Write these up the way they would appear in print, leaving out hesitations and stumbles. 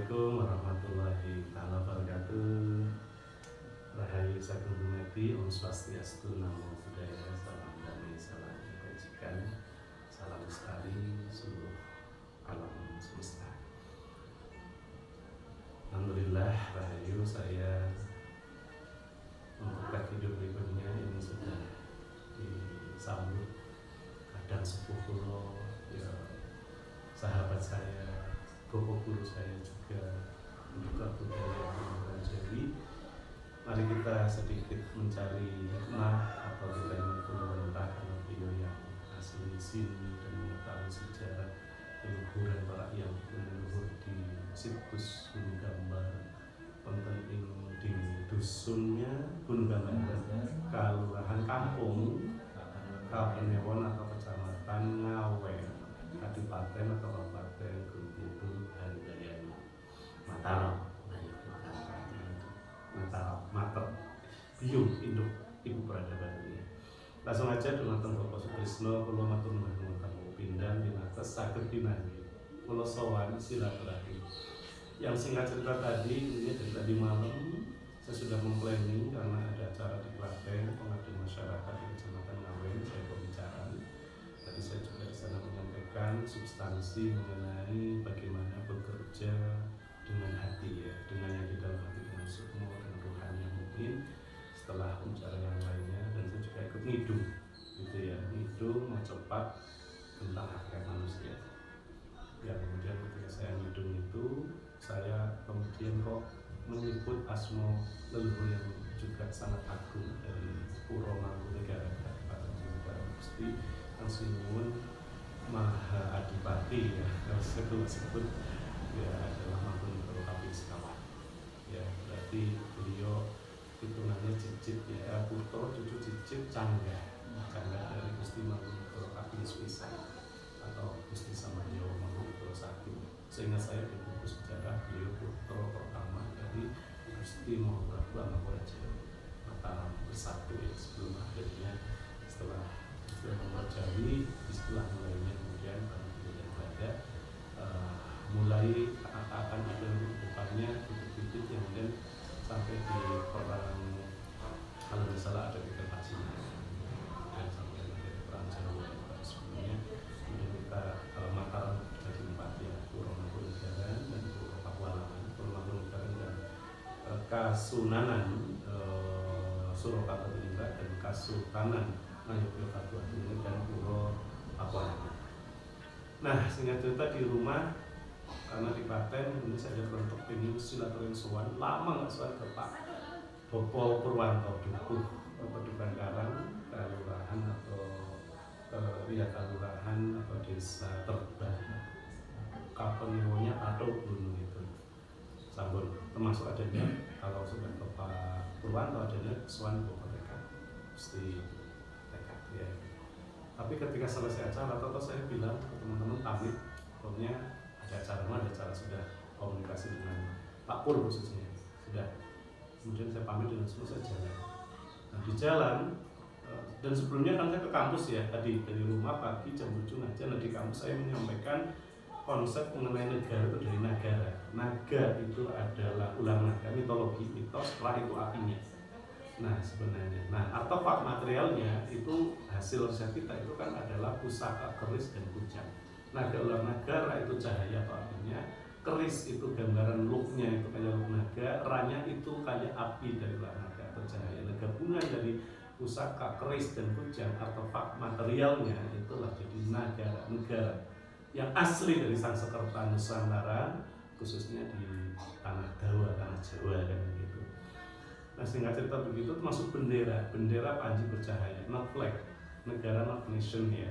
Assalamualaikum warahmatullahi wabarakatuh. Rahayu saking dumadi, Om Swastiastu, Namo Buddhaya, salam damai, salam kebajikan, salam lestari seluruh alam semesta. Alhamdulillah, Rahayu, saya untuk kaki hidup berikutnya ini sudah disambut kadang sepuh kulo, ya, sahabat saya, Bapak guru saya juga membuka budaya Kepulauan Jawi. Mari kita sedikit mencari hikmah atau kita mengumpulkan karena beliau yang asli sini dan mengetahui sejarah leluhuran para yang leluhur di situs Gunung Gambar, konten di dusunnya Gunung Gambar, Kelurahan Kampung, Kapanewon atau Kecamatan Ngawen, Kadipaten atau Kabupaten Gunung Kidul, Handayani, Mataram, Mater, Biung, Induk, Ibu Peradaban ini. Langsung aja dengan Bapak Sutrisno, Kulo matur nuwun kamu pindah dinates saged pinanggih. Kulo sowan silaturahmi. Yang singkat cerita tadi, ini dari tadi malam saya sudah memplanning karena ada acara di Klaten, pengabdian masyarakat di Kecamatan Ngawen, saya pembicara. Tadi saya juga di sana menyampaikan substansi mengenai bagaimana bekerja dengan hati, ya, dengan yang di dalam hati, dengan sukmo dan rohani yang mungkin setelah bicara yang lainnya. Dan saya juga ikut ngidung, gitu ya, ngidung mau cepat tentang hakikat manusia. Ya, kemudian ketika saya ngidung itu, saya kemudian kok menyebut asmo leluhur yang juga sangat agung dari Puro Mangkunegara, Kabupaten Jember, Gusti Angsinuwun Maha Adipati, ya, kalau saya sebut ya adalah Mangkunegara Kaping Sekawan. Ya, berarti beliau hitungannya cicit, ya, putra cucu cicit canggah dari Gusti Mangkunegara Kaping Sepisan atau Gusti Samanyo Mangkunegara Satu. Sehingga saya di buku sejarah beliau putra pertama dari Gusti Mahaprabu Amangkuraja Mataram Bersatu, ya, sebelum akhirnya setelah Mangkurat Jawi istilah mulainya kemudian yang berada mulai akan ada depannya titik-titik yang kemudian sampai di perang, kalau misalnya ada tiga Cina dan sampai ada perang Jawa sebelumnya. Kemudian kita Mataram jadi 4, ya, Puro Mangkunegara dan Puro Pakualaman, Puro Mangkunegara dan Kasunanan Surakarta Tindak dan Kasultanan Ngayogyakarta dan Puro Pakualaman. Nah, singkat cerita di rumah karena di Klaten ini saya untuk pengen silaturahmi sowan, lama nggak sowan ke Pak Bopo Purwanto Dukuh Pedukan Karang, kelurahan atau kelurahan atau desa Terbah, Kapanewonnya atau Gunung itu Sambun, termasuk adanya kalau sudah ke Pak Purwanto adanya sowan Bapak TK Gusti TK, ya. Tapi ketika selesai acara, atau saya bilang ke teman-teman pamit, pokoknya ada acara sudah komunikasi dengan Pak Pur khususnya sudah. Kemudian saya pamit dengan semua, saya jalan. Nah, di jalan dan sebelumnya kan saya ke kampus, ya, tadi dari rumah pagi jam 7 aja. Nah, di kampus saya menyampaikan konsep mengenai negara itu dari nagara. Naga itu adalah ulang naga, mitologi, mitos, setelah itu apinya. Nah, sebenarnya, artefak materialnya itu hasil riset kita itu kan adalah pusaka, keris, dan kujang. Naga ular nagara itu cahaya atau apinya, keris itu gambaran looknya itu kayak look naga, ranya itu kayak api dari ular naga atau cahaya. Nah, gabungan dari pusaka, keris, dan kujang, artefak materialnya itulah jadi negara yang asli dari Sangsekerta Nusantara, khususnya di tanah Dawa, tanah Jawa, kan gitu. Nah, singkat cerita begitu, termasuk bendera Panji bercahaya, not flag, negara not nation, ya,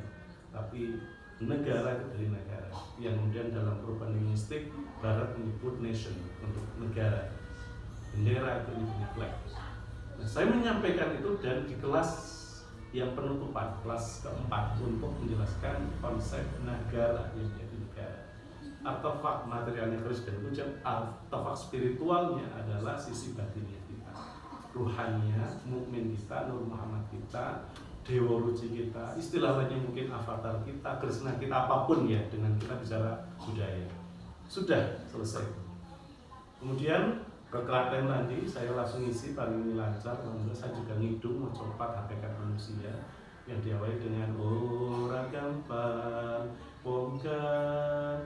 tapi negara itu dari negara. Yang kemudian dalam perubahan linguistik Barat menyebut nation untuk negara, bendera itu punya flag. Nah, saya menyampaikan itu dan di kelas yang penutupan, kelas keempat, untuk menjelaskan konsep negara yang menjadi negara. Artefak materialnya keris dan kujang, artefak spiritualnya adalah sisi batinnya kita, ruhaninya, mukmin kita, Nur Muhammad kita, Dewa Ruci kita, istilah lainnya mungkin avatar kita, Krishna kita, apapun, ya, dengan kita bicara budaya. Sudah selesai. Kemudian ke Klaten tadi saya langsung isi paling lancar, kemudian saya juga ngidung mau copat hakikat manusia yang diawali dengan ora gampang wong kan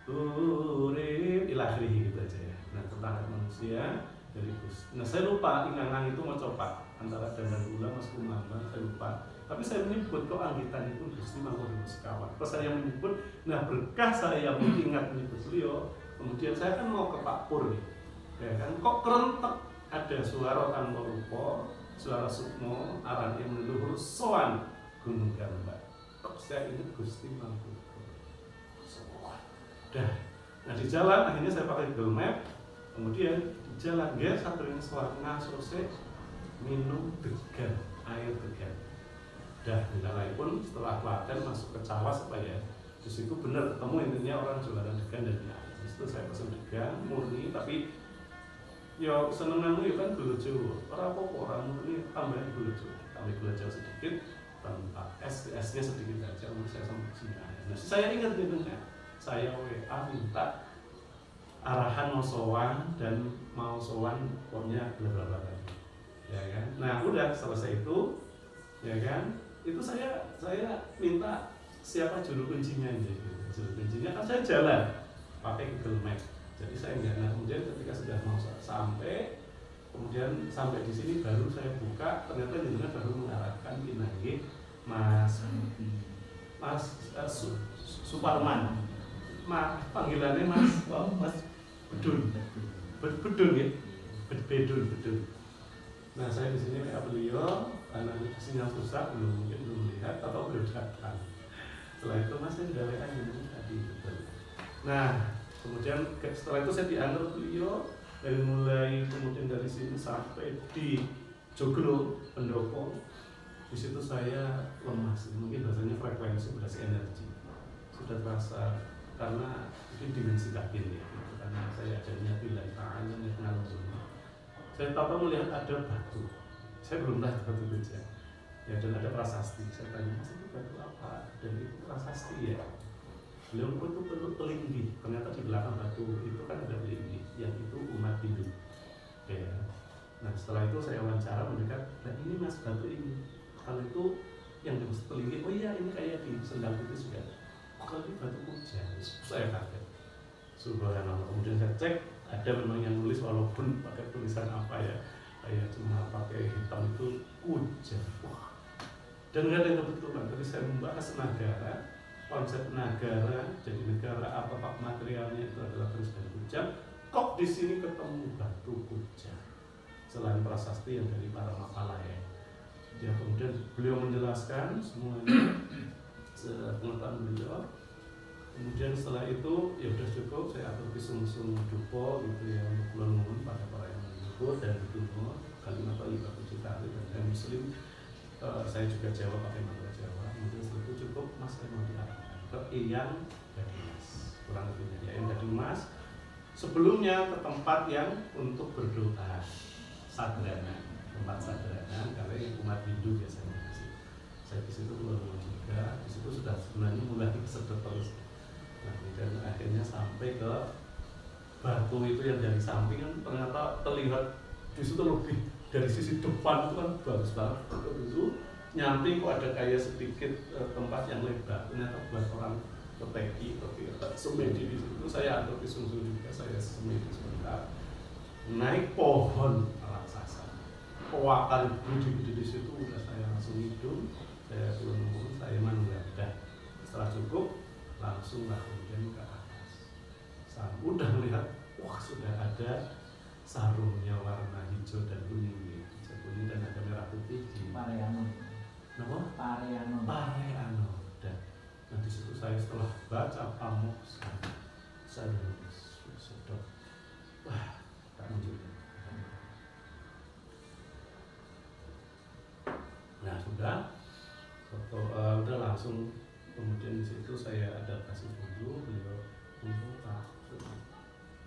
urip ilakhiri gitu aja ya. Nah tentang hak manusia dari Gus. Nah saya lupa ingangan itu mau copat antara Dandan Gula Mas Kumambang, saya lupa. Tapi saya menyebut kok anggitan itu Gusti Mangkunegaran sekawan. Pas saya menyebut, nah berkah saya mengingat menyebut beliau. Kemudian saya kan mau ke Pak Pur nih, ya kan? Kok kerentek ada suara tanpa rupa, suara sukmo, aran yang leluhur soan Gunung Gambar. Kok saya ingat Gusti Mangkunegaran soan. Dah, nah di jalan akhirnya saya pakai Google Map. Kemudian di jalan dia satu yang suara ngasose minum degan, air degan. Dah, tidak lain pun setelah Klaten masuk ke Cawas supaya di situ benar ketemu intinya orang jualan degan dan air. Di situ saya pesan degan murni, tapi yo senenganmu ya kan gula Jawa. Ora apa-apa orang murni tambahin gula Jawa, tambah gula Jawa sedikit tanpa esnya sedikit aja. Untuk saya sampai sini. Nah, saya ingat itu kan, saya WA minta arahan mau sowan dan mau sowan pokoknya bla bla bla, ya kan. Nah udah selesai itu, ya kan, itu saya minta siapa juru kuncinya aja. Juru kuncinya kan saya jalan pakai Google Map, jadi saya nggak. Nah kemudian ketika sudah mau sampai, kemudian sampai di sini baru saya buka, ternyata jenengan baru mengarahkan pinangge Mas Suparman. Panggilannya Mas Bedun ya, Bedun. Nah saya di sini kayak beliau, karena sinyal susah belum lihat atau belum datang. Setelah itu Mas saya sudah WA ini tadi betul. Nah kemudian setelah itu saya diantar beliau dari mulai kemudian dari sini sampai di Joglo Pendopo. Di situ saya lemas, mungkin bahasanya frekuensi berarti energi sudah terasa karena itu dimensi batin ya. Karena saya adanya pilihan tangan yang kenal dulu. Saya tahu melihat ada batu. Saya belum tahu batu itu ya, dan ada prasasti. Saya tanya, Mas itu batu apa? Dan itu prasasti ya. Beliau itu perlu pelinggi. Ternyata di belakang batu itu kan ada pelinggi. Yang itu umat Hindu. Ya. Nah setelah itu saya wawancara mendekat. Nah ini Mas batu ini. Kalau itu yang dimaksud pelinggi. Oh iya ini kayak di Sendang itu juga. Kalau ini batu puja. Saya kaget. Subhanallah. Kemudian saya cek ada memang yang nulis walaupun pakai tulisan apa ya, kayak cuma pakai hitam itu kuja. Wah. Dan nggak ada yang kebetulan. Tadi saya membahas negara, konsep negara, jadi negara apa pak materialnya itu adalah keris dan kuja. Kok di sini ketemu batu kuja? Selain prasasti yang dari para makalah ya. Ya kemudian beliau menjelaskan semuanya pengetahuan beliau. Kemudian setelah itu ya udah cukup, saya atur kisung-kisung dupo gitu ya untuk kulon pada para yang menyebut dan ditunggu kalimat Ibu Puji Tari dan saya Muslim. Saya juga Jawa pakai mantra Jawa. Kemudian setelah itu cukup Mas saya mau diarahkan ke Eyang Gading Mas, kurang lebihnya Eyang Gading Mas. Sebelumnya ke tempat yang untuk berdoa sadrana, tempat sadrana karena yang umat Hindu biasanya di situ. Saya di situ kulon juga, di situ sudah sebenarnya mulai kesedot terus. Nah, dan akhirnya sampai ke batu itu yang dari samping kan ternyata terlihat di situ lebih dari sisi depan itu kan bagus banget. Itu nyamping kok ada kayak sedikit tempat yang lebar. Ternyata buat orang peteki atau semedi di situ. Saya atur disungsung juga, saya semedi sebentar. Naik pohon raksasa. Pewakal gede-gede di situ udah saya langsung hidup. Saya turun, saya manggada. Setelah cukup langsunglah kemudian ke atas. Udah melihat, wah sudah ada sarungnya warna hijau dan kuning, hijau kuning dan ada merah putih di Pareano. Nama? Pareano. Dan nah di situ saya setelah baca pamuk saya sedot, wah tak muncul. Nah sudah, udah langsung. Kemudian di situ saya ada kasih dulu beliau untuk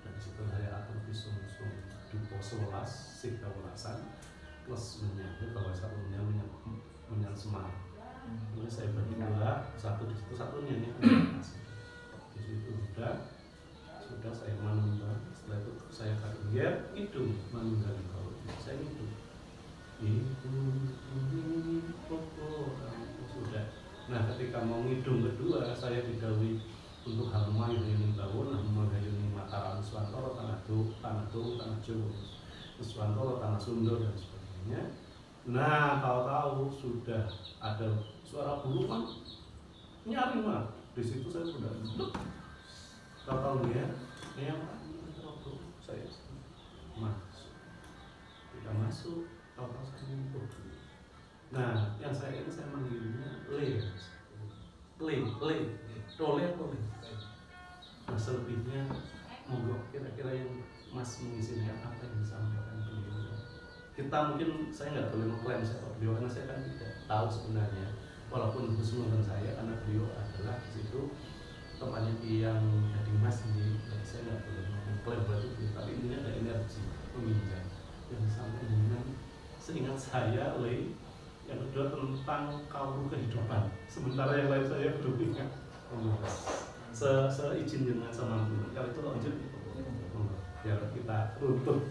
dan di situ saya atur visum dupo 11 sikta welasan plus menyangkut bahwa satunya menyang semar. Kemudian saya bagi dua, satu di situ satunya ini di situ sudah saya menambah Setelah itu saya kata dia itu meninggal kalau saya itu sudah. Nah ketika mau ngidung kedua saya didhawuhi untuk Hama Yuni Bawon, Hama Yuni Mataram Swantoro, Tanah Jawa, Swantoro, Tanah Sunda dan sebagainya. Nah tahu-tahu sudah ada suara bulukan nyari mah. Di situ saya sudah tahu-tahu dia yang saya masuk. Kita masuk, tahu-tahu saya ngumpul. Nah, yang saya ini saya manggilnya Le. Nah, selebihnya monggo kira-kira yang Mas mengizinkan apa yang disampaikan beliau. Kita mungkin saya nggak boleh mengklaim siapa beliau karena saya kan tidak tahu sebenarnya. Walaupun hubungan saya karena beliau adalah di situ tempatnya yang jadi Mas sendiri, jadi saya nggak boleh mengklaim berarti beliau. Tapi ini ada energi peminjam yang sampai dengan seingat saya yang kedua tentang kaum kehidupan. Sementara yang lain saya belum ingat. Seizin dengan semampunya. Kalau itu lanjut, biar kita runtuh.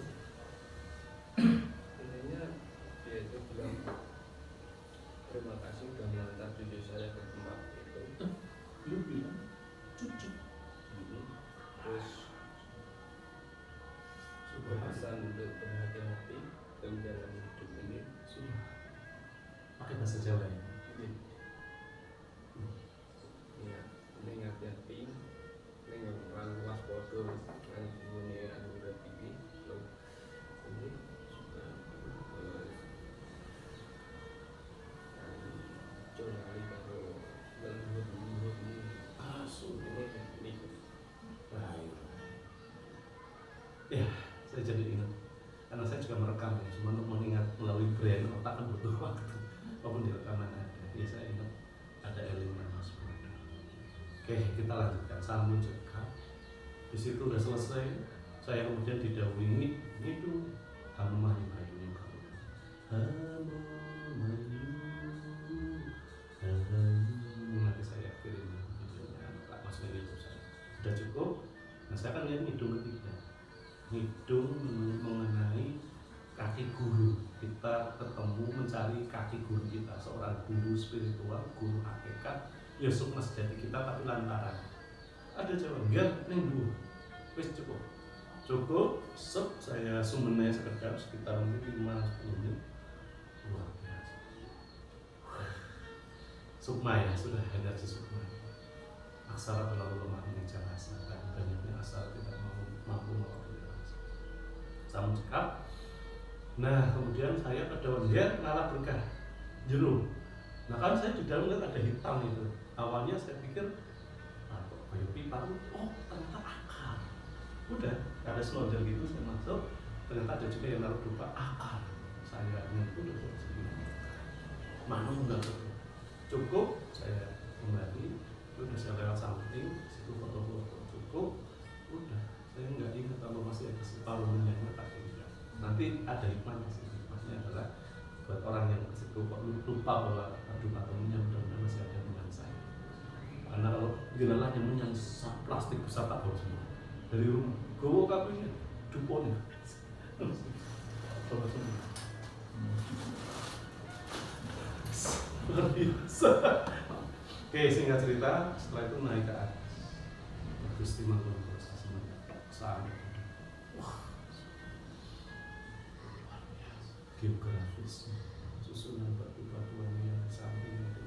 Intinya dia itu bilang terima kasih sudah mengantar cucu saya ke tempat itu. Lu bilang cucu. Terus pesan untuk berhati-hati dalam hidup ini. Pakai bahasa Jawa ya. Iya, ini hati-hati, ini orang luas bodoh, yang punya anggota TV, ini suka jurnali kalau leluhur ini, ini. Baik. Ya, saya jadi ingat. Karena saya juga merekam ya, cuma untuk mengingat melalui brain otak kan butuh waktu. Walaupun di rekaman ada, ya saya ingat ada elemen Mas Bunda. Oke, kita lanjutkan. Salam cekap. Di situ udah selesai. Saya kemudian didahului itu Hama Yuni Bawon. Nanti saya kirim videonya, masuknya di saya. Sudah cukup. Nah saya kan lihat hidung ketiga. Hidung mengenai kaki guru. Kita ketemu mencari kaki guru kita, seorang guru spiritual, guru hakikat, ya sukma sejati kita, tapi lantaran ada jawaban enggak neng dulu wis cukup saya sumennya sekedar sekitar mungkin 5-10 menit luar biasa sukma ya, sudah energi sukma aksara terlalu lemah mengejar rasa dan banyaknya aksara tidak mampu mewakili rasa sama cekap. Nah kemudian saya ke daun dia ngalah berkah jeruk. Nah kan saya di dalam lihat ada hitam itu. Awalnya saya pikir kok kayu pipa, oh ternyata akar. Udah ada selonjor gitu saya masuk, ternyata ada juga yang naruh berupa akar. Saya nyentuh udah segini. Mana enggak cukup saya kembali, udah saya lewat samping, situ foto-foto cukup, udah saya nggak ingat kalau masih ada separuh menit kaki. Nanti ada hikmahnya sih, hikmahnya adalah buat orang yang kesitu kok lupa bahwa aduh temennya mudah-mudahan masih ada menyan saya. Karena kalau dilalahnya menyan plastik besar tak bawa semua dari rumah, gowo kabehnya duponnya bawa semua. Luar biasa. Oke, singkat cerita, setelah itu naik ke atas. Gusti Mangun proses saat geografis susunan batu-batuan yang di samping itu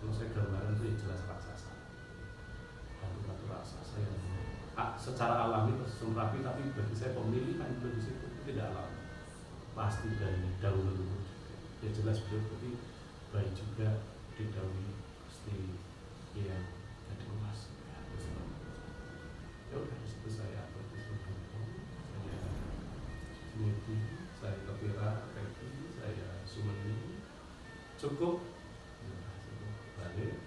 kalau saya gambaran itu ya jelas raksasa batu-batu raksasa yang secara alami tersusun rapi tapi bagi saya pemilihan di situ itu tidak alami pasti dari daun leluhur juga ya jelas beliau tapi baik juga didahului pasti yang jadi emas ya udah disitu saya Miti, saya Kepira, Peti, saya Sumeni, cukup balik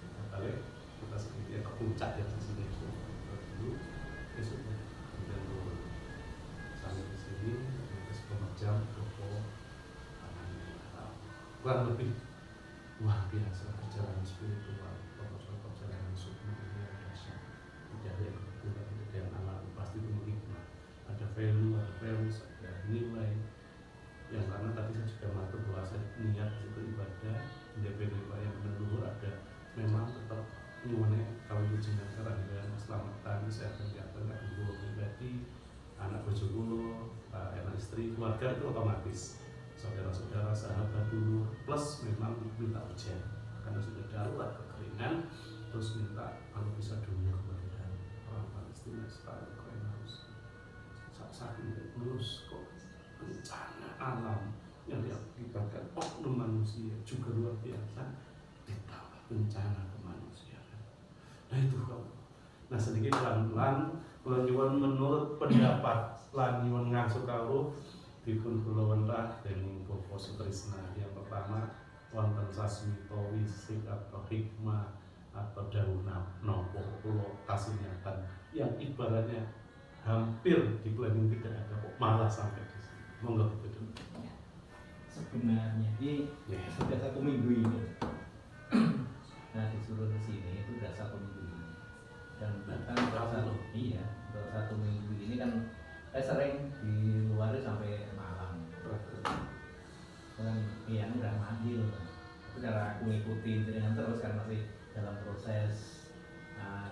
kita sedikit ke puncak yang di sini dulu, sudah kemudian turun sampai di sini, ke 10 jam, kurang lebih luar biasa perjalanan spiritual, perjalanan sukma ini yang dahsyat, tidak ada yang berkurang, tidak ada yang ada nilai yang karena tadi saya juga matur bahwa saya niat itu ibadah DPD yang menurut ada memang tetap nyuwune kalau itu jenengan keranggan keselamatan kesehatan jantung dulu pribadi anak bojo kula anak istri keluarga itu otomatis saudara-saudara sahabat dulu plus memang minta ujian karena sudah darurat kekeringan terus minta kalau bisa dunia kebaikan orang Palestina sekarang Ukraina harus saking terus kok bencana alam yang diakibatkan oknum manusia juga luar biasa ditambah bencana kemanusiaan. Nah itu kok. Nah sedikit pelan-pelan pelan menurut pendapat lan nyuwun ngasuh kawruh dipun kula wentah dening Bapak Sutrisna yang pertama wonten sasmita wisik atau hikmah atau dawuh nopo kula kasingatan yang ibaratnya hampir di planning tidak ada kok malah sampai di sini. Monggo betul. Sebenarnya ini sudah 1 minggu ini. Nah disuruh ke sini itu sudah 1 minggu ini. Dan bahkan untuk 1 minggu ini kan saya sering di luar sampai malam. Dan iya udah mandi loh. Tapi karena aku ngikutin dengan terus kan masih dalam proses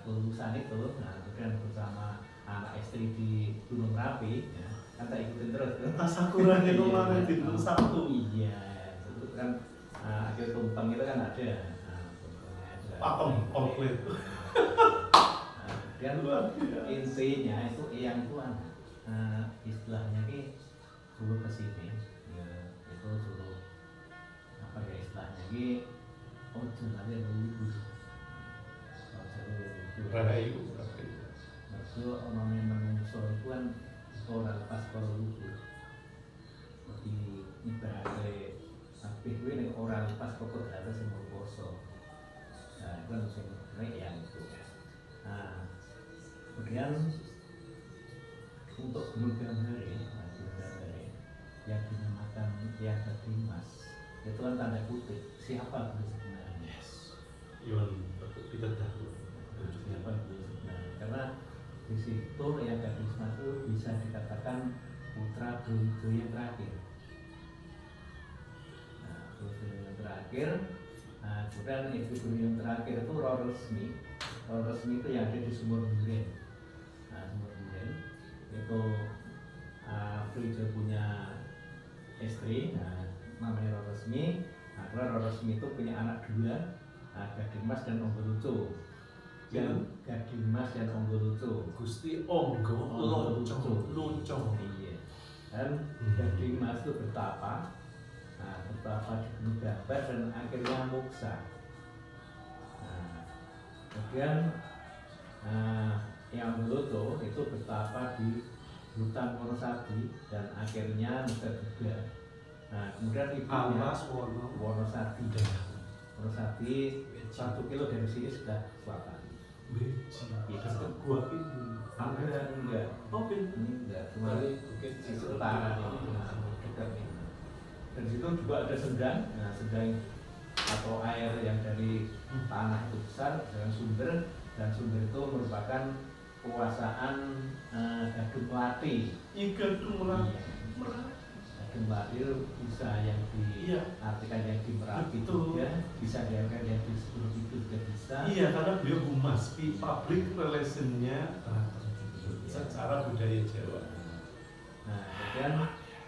kelulusan itu. Nah kemudian bersama anak istri di Gunung Merapi, ya, kan tak ikutin terus kan. Tasakurannya kemarin di Sabtu. Iya, itu kan akhir tumpeng itu kan ada. Pakem komplit. Dan intinya itu yang tuan istilahnya ini suruh ke sini, ya, itu suruh apa ya istilahnya ini ojo nanti dulu. Rahayu. Itu orang menungso itu kan orang lepas kalau luhur. Jadi ibaratnya tapi gue nih orang lepas pokok ada semua poso. Nah itu kan sing yang itu. Nah kemudian untuk Gunung Gambare yang dinamakan Tiada Dimas itu kan tanda kutip siapa itu sebenarnya? Yon kita dahulu. Siapa itu sebenarnya? Karena di situ yang Gadisma itu bisa dikatakan putra Bro yang terakhir. Nah, Bro yang terakhir. Nah, kemudian ibu Bro yang terakhir itu Roro Resmi. Roro Resmi itu yang ada di Sumur Duren. Nah, Sumur Duren itu Bro punya istri, nah, namanya Roro Resmi. Nah, Roro Resmi itu punya anak 2, Gading Mas dan Onggo Lucu. Gading Mas dan Onggo Lucu. Gusti Onggo Lucu. Iya. Dan Gading Mas itu bertapa, bertapa di Gunung Gambar dan akhirnya moksa. Nah, kemudian yang Onggo Lucu itu bertapa di hutan Wonosati dan akhirnya moksa juga. Nah, kemudian ibunya Wonosati. Wonosati 1 kilo dari sini sudah selatan. Itu gua ini. Enggak. Oh, Ini enggak cuma Bukit di utara ini, dekat ini. Dan situ juga ada sendang. Nah, sendang atau air yang dari tanah itu besar dengan sumber, dan sumber itu merupakan kekuasaan Gadung Melati. Gadung Melati. Gadung Melati itu bisa yang diartikan yang di Merapi juga, bisa diartikan yang di Sepuluh itu juga bisa. Iya, karena beliau humas public relationnya secara budaya Jawa. Nah, kemudian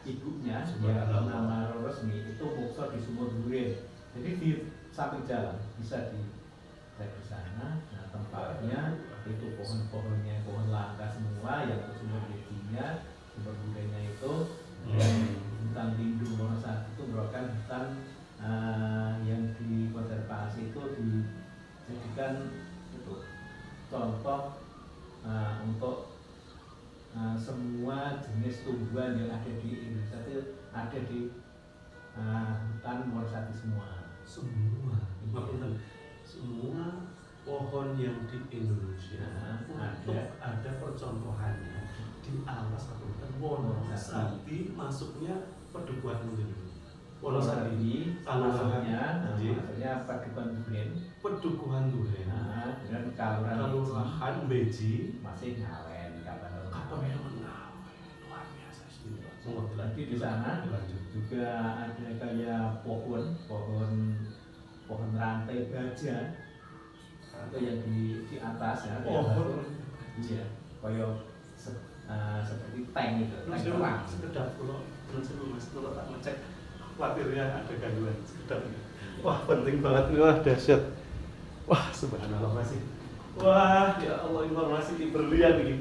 ibunya yang bernama Roro Resmi itu moksa di Sumur Duren. Jadi di samping jalan bisa dicek di sana. Nah, tempatnya itu pohon-pohonnya pohon langka semua yang sumur ibunya, sumur Durennya itu. Dan hutan lindung Wonosati itu merupakan hutan yang dikonservasi itu dijadikan itu contoh untuk semua jenis tumbuhan yang ada di Indonesia itu ada di hutan Wonosati semua. Semua pohon yang di Indonesia ada percontohannya di alas Kabupaten Wonosati masuknya Padukuhan Wonosati masuknya Padukuhan Duren. Padukuhan Duren. Dan Kalurahan Beji masih Ngawen kapan luar biasa. Jadi di sana dilanjut. juga ada kayak pohon rantai baja atau yang di atas ya. Iya, kayak seperti tank itu, tank perang. Sekedar kalau mas kalau tak ngecek khawatirnya ada gangguan sekedar. Wah penting banget nih, wah dahsyat. Wah subhanallah masih. Wah ya Allah informasi berlian ini.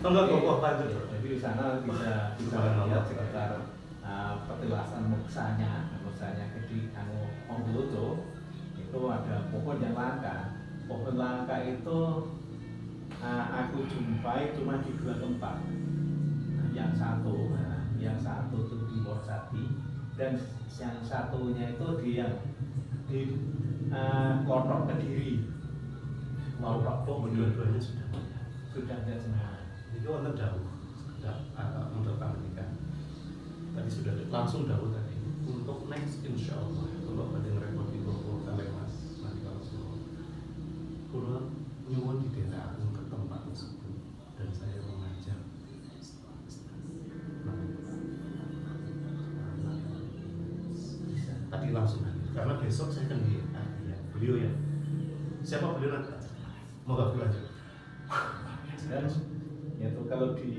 Tolong kok lanjut. Jadi di sana bisa lihat sekitar petilasan muksanya di Onggoto itu ada pohon yang langka. Pohon langka itu aku jumpai cuma di 2 tempat. Yang satu itu di Worsati dan yang satunya itu di Klothok Kediri. Klothok Dua-duanya sudah ada semua. Ini wonten dawuh, menurut Amerika. Tadi sudah langsung dawuh tadi. Untuk next insya Allah, kalau ada yang repot di kalian mas, nanti kalau semua, kalau nyuwun di daerah aku ke tempat tersebut dan saya mengajak. Tadi langsung hadir, karena besok saya akan lihat beliau ya. Siapa beliau nanti? Moga berlanjut. Dan yaitu kalau di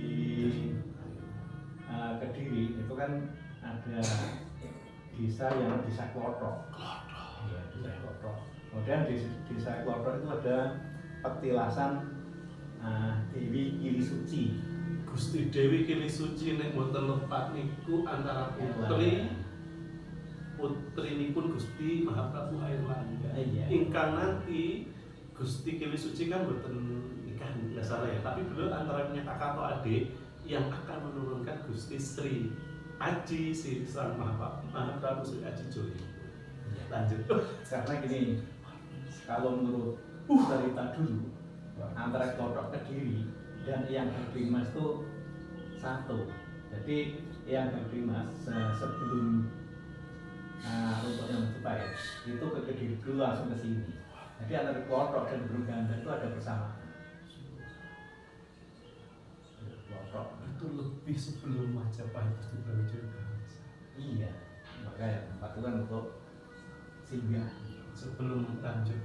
Kediri itu kan ada desa yang desa Klothok. Ya, desa Klothok. Kemudian di desa Klothok itu ada petilasan Dewi Kili Suci. Gusti Dewi Kili Suci nek mboten lepat niku antara putri nipun Gusti Mahaprabu Airlangga. Ingkang nanti Gusti Kili Suci kan mboten nikah nggak salah ya, tapi beliau antara punya kakak atau adik yang akan menurunkan Gusti Sri Aji Sang Mahaprabu Sri Aji Joyo. Lanjut. Karena gini, kalau menurut cerita dulu antara Klothok Kediri dan Eyang Gede Mas itu satu. Jadi Eyang Gede Mas sebelum rumputnya Majapahit itu ke Kediri dulu langsung ke sini. Jadi antara Klothok dan Bruganda itu ada persamaan. Klothok Itu lebih sebelum Majapahit Gusti Brawijaya. iya, makanya tempat itu kan untuk singgah. Sebelum lanjut,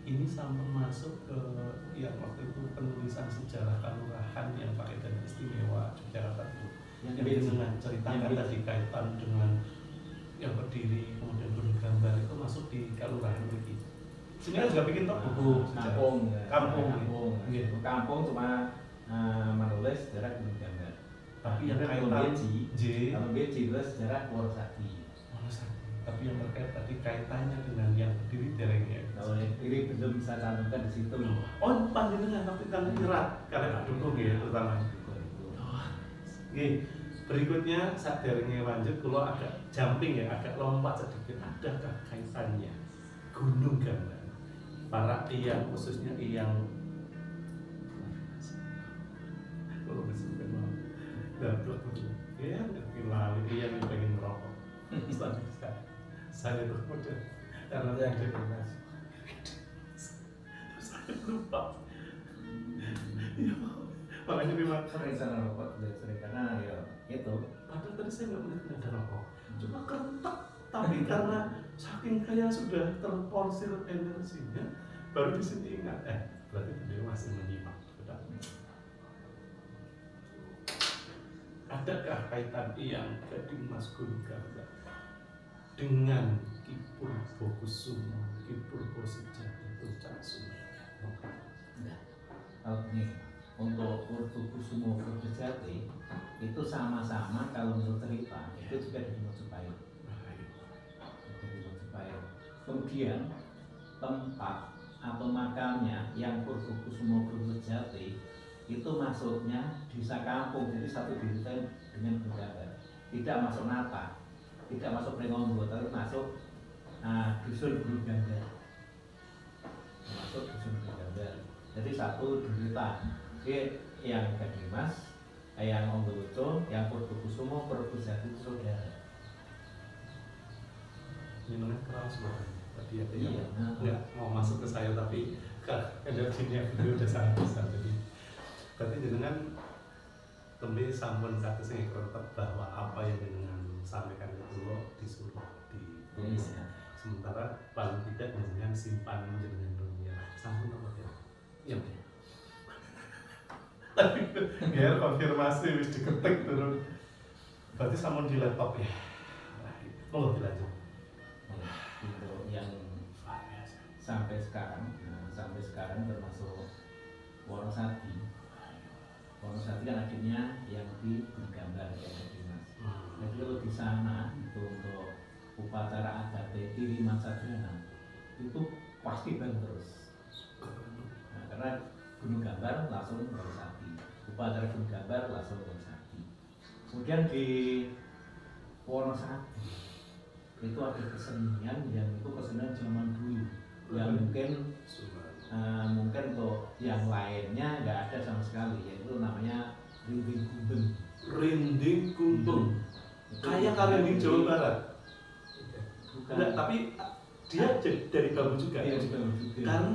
ini sampai masuk ke yang waktu itu penulisan sejarah kelurahan yang pakai dan istimewa Jakarta itu yang dengan ceritakan tadi kaitan dengan yang berdiri kemudian bergambar itu masuk di kelurahan ini. Sebenarnya juga bikin buku kampung cuma menulis sejarah Gunung Gambar. Tapi yang kalau Beji itu sejarah Worsati. Tapi yang terkait tadi kaitannya dengan yang berdiri dereng ya. Kalau yang kiri belum bisa cantumkan di situ. Oh, panjenengan tapi kan nyerat kalian dukung ya terutama. Oke, berikutnya saat derengnya lanjut, kalau agak jumping ya, agak lompat sedikit. Adakah kaitannya Gunung Gambar? Para Eyang khususnya Eyang kalau disebut mau dapat ya mungkin lali Eyang yang pengen merokok. Saya tuh model karena yang jadi mas saya lupa ya makanya memang Sering sana rokok, sering karena ya itu. padahal tadi saya nggak melihat ada rokok cuma kerentak tapi karena saking kaya sudah terporsir energinya baru di sini ingat berarti beliau masih menyimak betul. Adakah kaitan Eyang Gede Mas Gunung Gambar dengan Ki Purbokusumo, Ki Purbosejati Puncak Sumeru? Nah, kalau ini untuk Purbokusumo Purbosejati itu sama-sama kalau menurut cerita itu juga dari Majapahit. Kemudian tempat atau makamnya yang Purbokusumo Purbosejati itu masuknya desa kampung, jadi satu desa dengan Bruganda, tidak masuk Nata, tidak masuk Pringombo, tapi masuk dusun Bruganda, masuk dusun Bruganda. Jadi satu desa, yang Gede Mas, yang Onggoto, yang Purbokusumo, Purbosejati saudara. Ini namanya keras banget. Tadi ada Iya. yang nggak mau masuk ke saya tapi energinya beliau udah sangat besar jadi berarti jenengan tembe sampun kados ngekrotek bahwa apa yang dengan sampaikan itu lo disuruh ditulis ya. Sementara paling tidak dengan simpan jenengan dunia sampun apa ya? Iya. Tapi biar konfirmasi wis diketik turun. Berarti sampun di laptop ya. Nah, monggo dilanjut. Untuk yang sampai sekarang termasuk Wonosati. Wonosati kan akhirnya yang digambar ya Mas. Jadi kalau di sana itu untuk upacara adat Tiriman Sadana itu pasti banget terus. Nah, karena Gunung Gambar langsung Wonosati, upacara Gunung Gambar langsung Wonosati. Kemudian di Wonosati itu ada kesenian yang itu kesenian zaman dulu yang mungkin untuk yang lainnya nggak ada sama sekali, yaitu namanya Rinding Gumbeng. Rinding Gumbeng. Kayak Rinding Jawa Barat. Bukan. Enggak, tapi dia dari Bambu juga. Iya, dari Bambu juga. Karena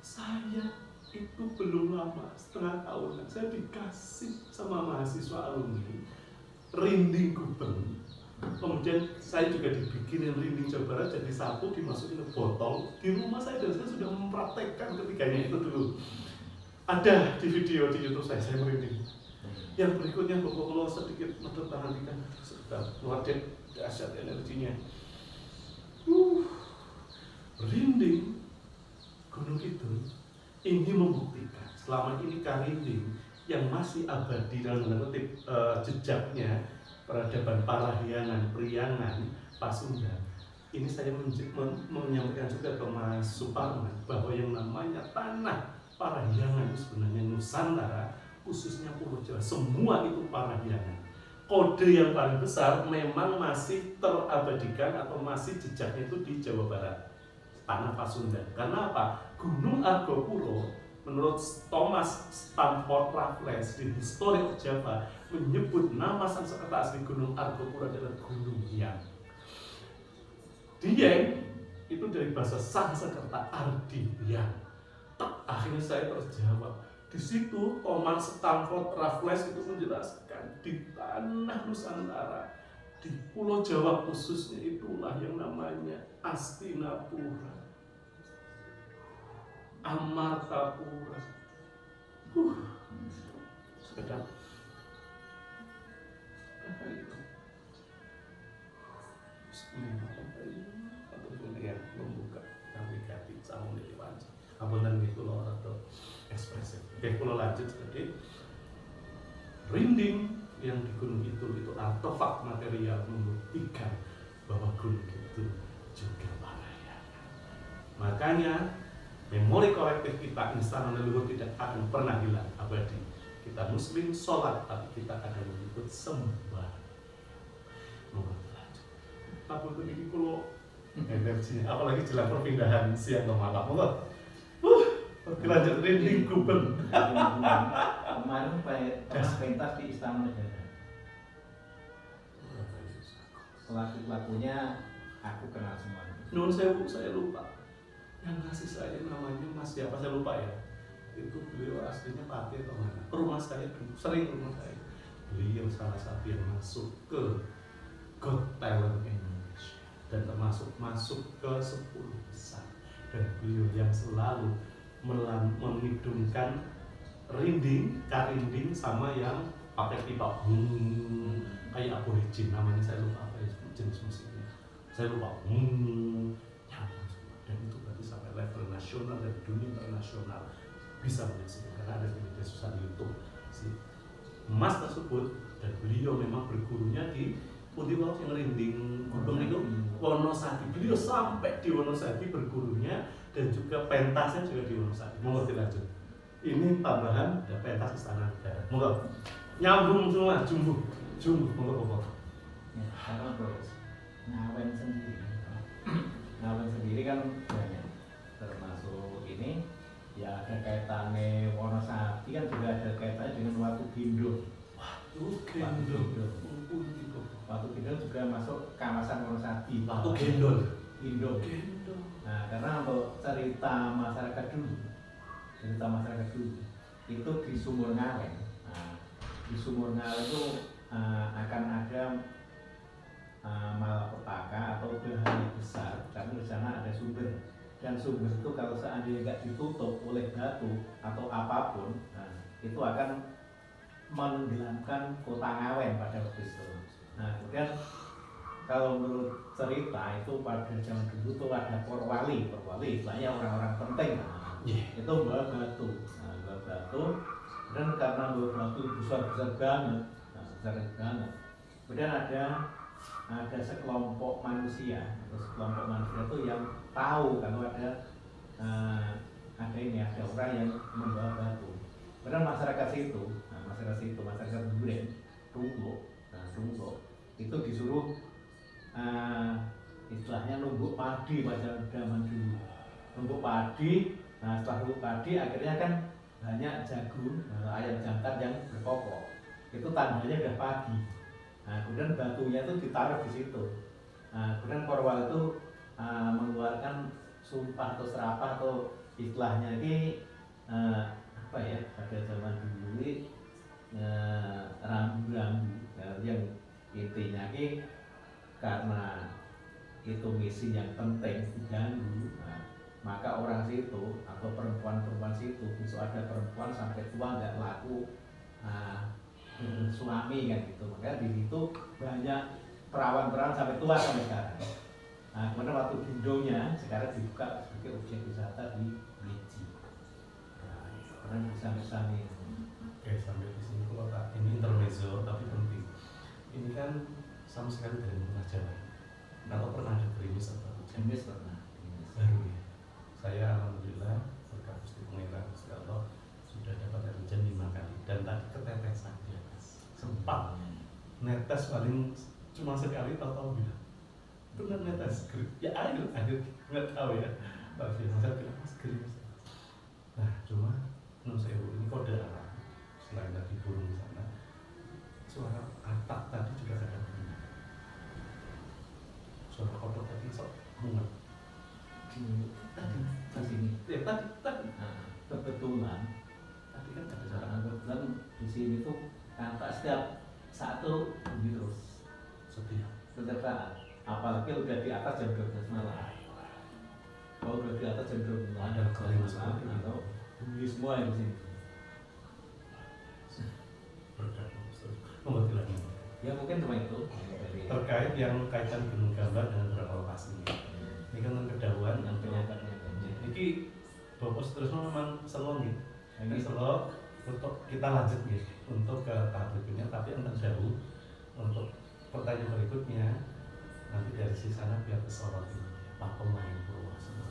saya itu belum lama, setengah tahun saya dikasih sama mahasiswa alumni Rinding Gumbeng. Kemudian saya juga dibikinin Rinding Jawa Barat jadi satu, dimasukin ke botol di rumah saya, dan saya sudah mempraktekkan ketiganya itu dulu. Ada di video di YouTube saya merinding. Yang berikutnya kalau sedikit mempertahankan sudah luar dahsyat energinya. Rinding Gunung Kidul ingin membuktikan selama ini Karinding yang masih abadi dalam kutip jejaknya peradaban Parahyangan, Priangan, Pasundan. Ini saya menyampaikan juga ke Mas Suparman bahwa yang namanya tanah Parahyangan itu sebenarnya Nusantara, khususnya Pulau Jawa, semua itu Parahyangan. Kode yang paling besar memang masih terabadikan atau masih jejaknya itu di Jawa Barat, tanah Pasundan. Karena apa? Gunung Argopuro menurut Thomas Stamford Raffles di History of Java menyebut nama Sanskerta asli Gunung Argopuro adalah Gunung Hyang. Dieng itu dari bahasa Sanskerta arti Hyang. Akhirnya saya terjawab. Di situ Thomas Stamford Raffles itu menjelaskan di tanah Nusantara, di Pulau Jawa khususnya itulah yang namanya Astinapura, Amartapura. Sedap. Apa itu? Yang membuka navigasi sama di panjang. Apunten itu loh atau ekspresif. Oke, kalau lanjut jadi Rinding yang di Gunung Kidul itu artefak material membuktikan bahwa Gunung Kidul juga Parahyangan. Makanya memori kolektif kita instan leluhur tidak akan pernah hilang abadi. Kita Muslim sholat, tapi kita akan mengikut sembah. Mohon lanjut. Apapun ini kalau energinya, apalagi jelang perpindahan siang ke malam, mohon. Lanjut Rinding Gumbeng. Kemarin pernah pentas di Istana Negara. Pelaku-pelakunya aku kenal semua. Nun saya lupa. Yang ngasih saya namanya Mas siapa saya lupa ya. Itu beliau aslinya Pati atau mana? Rumah saya dulu, sering rumah saya. Beliau salah satu yang masuk ke Got Talent Indonesia dan termasuk masuk ke 10 besar. Dan beliau yang selalu memidungkan Rinding, Karinding sama yang pakai pipa kayak aborigin, namanya saya lupa apa jenis musiknya. Saya lupa. Dan itu berarti sampai level nasional dan dunia internasional bisa menyaksikan karena ada di media sosial YouTube si Mas tersebut, dan beliau memang bergurunya di Pundi Wau yang Rinding Gumbeng itu Wonosati. Beliau sampai di Wonosati bergurunya dan juga pentasnya juga di Wonosati. Mau lanjut. Ini tambahan ada pentas Istana Negara. Monggo. Nyambung semua jumbo. Monggo. Ya, karena bos Ngawen sendiri kan banyak, termasuk ini ya ada kaitannya Wonosati kan juga ada kaitannya dengan Watu Gindo. Watu Gendol juga masuk kawasan Wonosati. Watu Gendol. Nah, karena untuk cerita masyarakat dulu itu di Sumur Ngawen. Nah, di Sumur Ngala itu akan ada malapetaka atau bahaya besar karena di sana ada sumber, dan sumber itu kalau seandainya nggak ditutup oleh batu atau apapun, itu akan menenggelamkan kota Ngawen pada waktu itu. Nah kemudian kalau menurut cerita itu pada zaman dulu tuh ada Porwali istilahnya orang-orang penting, itu bawa batu, dan karena bawa batu besar banget, kemudian ada sekelompok manusia itu yang tahu kalau ada orang yang membawa batu. Padahal masyarakat Duren, Tungguk, itu disuruh istilahnya numbuk padi pada zaman dulu. Setelah numbuk padi akhirnya kan banyak jagung, ayam jantan yang berkokok. Itu tandanya udah pagi. Kemudian batunya itu ditaruh di situ. Kemudian Porwal itu mengeluarkan sumpah atau serapah atau istilahnya ini pada zaman dulu ini rambu-rambu yang intinya ini karena itu misi yang penting diganggu, maka orang situ atau perempuan situ, besok ada perempuan sampai tua nggak laku suami kan gitu, makanya di situ banyak perawan sampai tua sampai sekarang. Kemudian waktu gindonya sekarang dibuka sebagai objek wisata di Beji. Orang bisa nih. Oke, sampai di sini kalau ini intermezzo tapi penting. Ini kan sama sekali dari Tanah Jawa. Kalau pernah ada gerimis atau hujan? Gerimis pernah. Baru ya. Saya alhamdulillah berkat Gusti Pangeran Gusti Allah sudah dapat air hujan 5 kali dan tadi ketetesan di atas. Sempat netes paling cuma sekali tahu bilang benar netes ya air nggak tahu ya Pak Firman saya bilang mas gerimis. Nah cuma saya ini kode alam selain tadi burung di sana, suara atap tadi juga ada bunyi, suara kodok tadi sok mungut tadi kebetulan kan ada suara kebetulan di sini tuh kata setiap satu bunyi terus setiap saat, apalagi udah di atas jam 12 malam. Kalau udah di atas jam 12 malam ada kering sekali gitu, bunyi semua yang di sini. Mengerti lagi Ya mungkin cuma itu terkait yang kaitan Gunung Gambar dengan beberapa lokasi ini kan kedahuluan yang penyakitnya. Ini Bapak seterusnya memang selong nih. Ini selong untuk kita lanjut nih untuk ke tahap berikutnya, tapi yang terjauh untuk pertanyaan berikutnya nanti dari sisi sana biar kesorot ini Pak Pemain Purwokerto.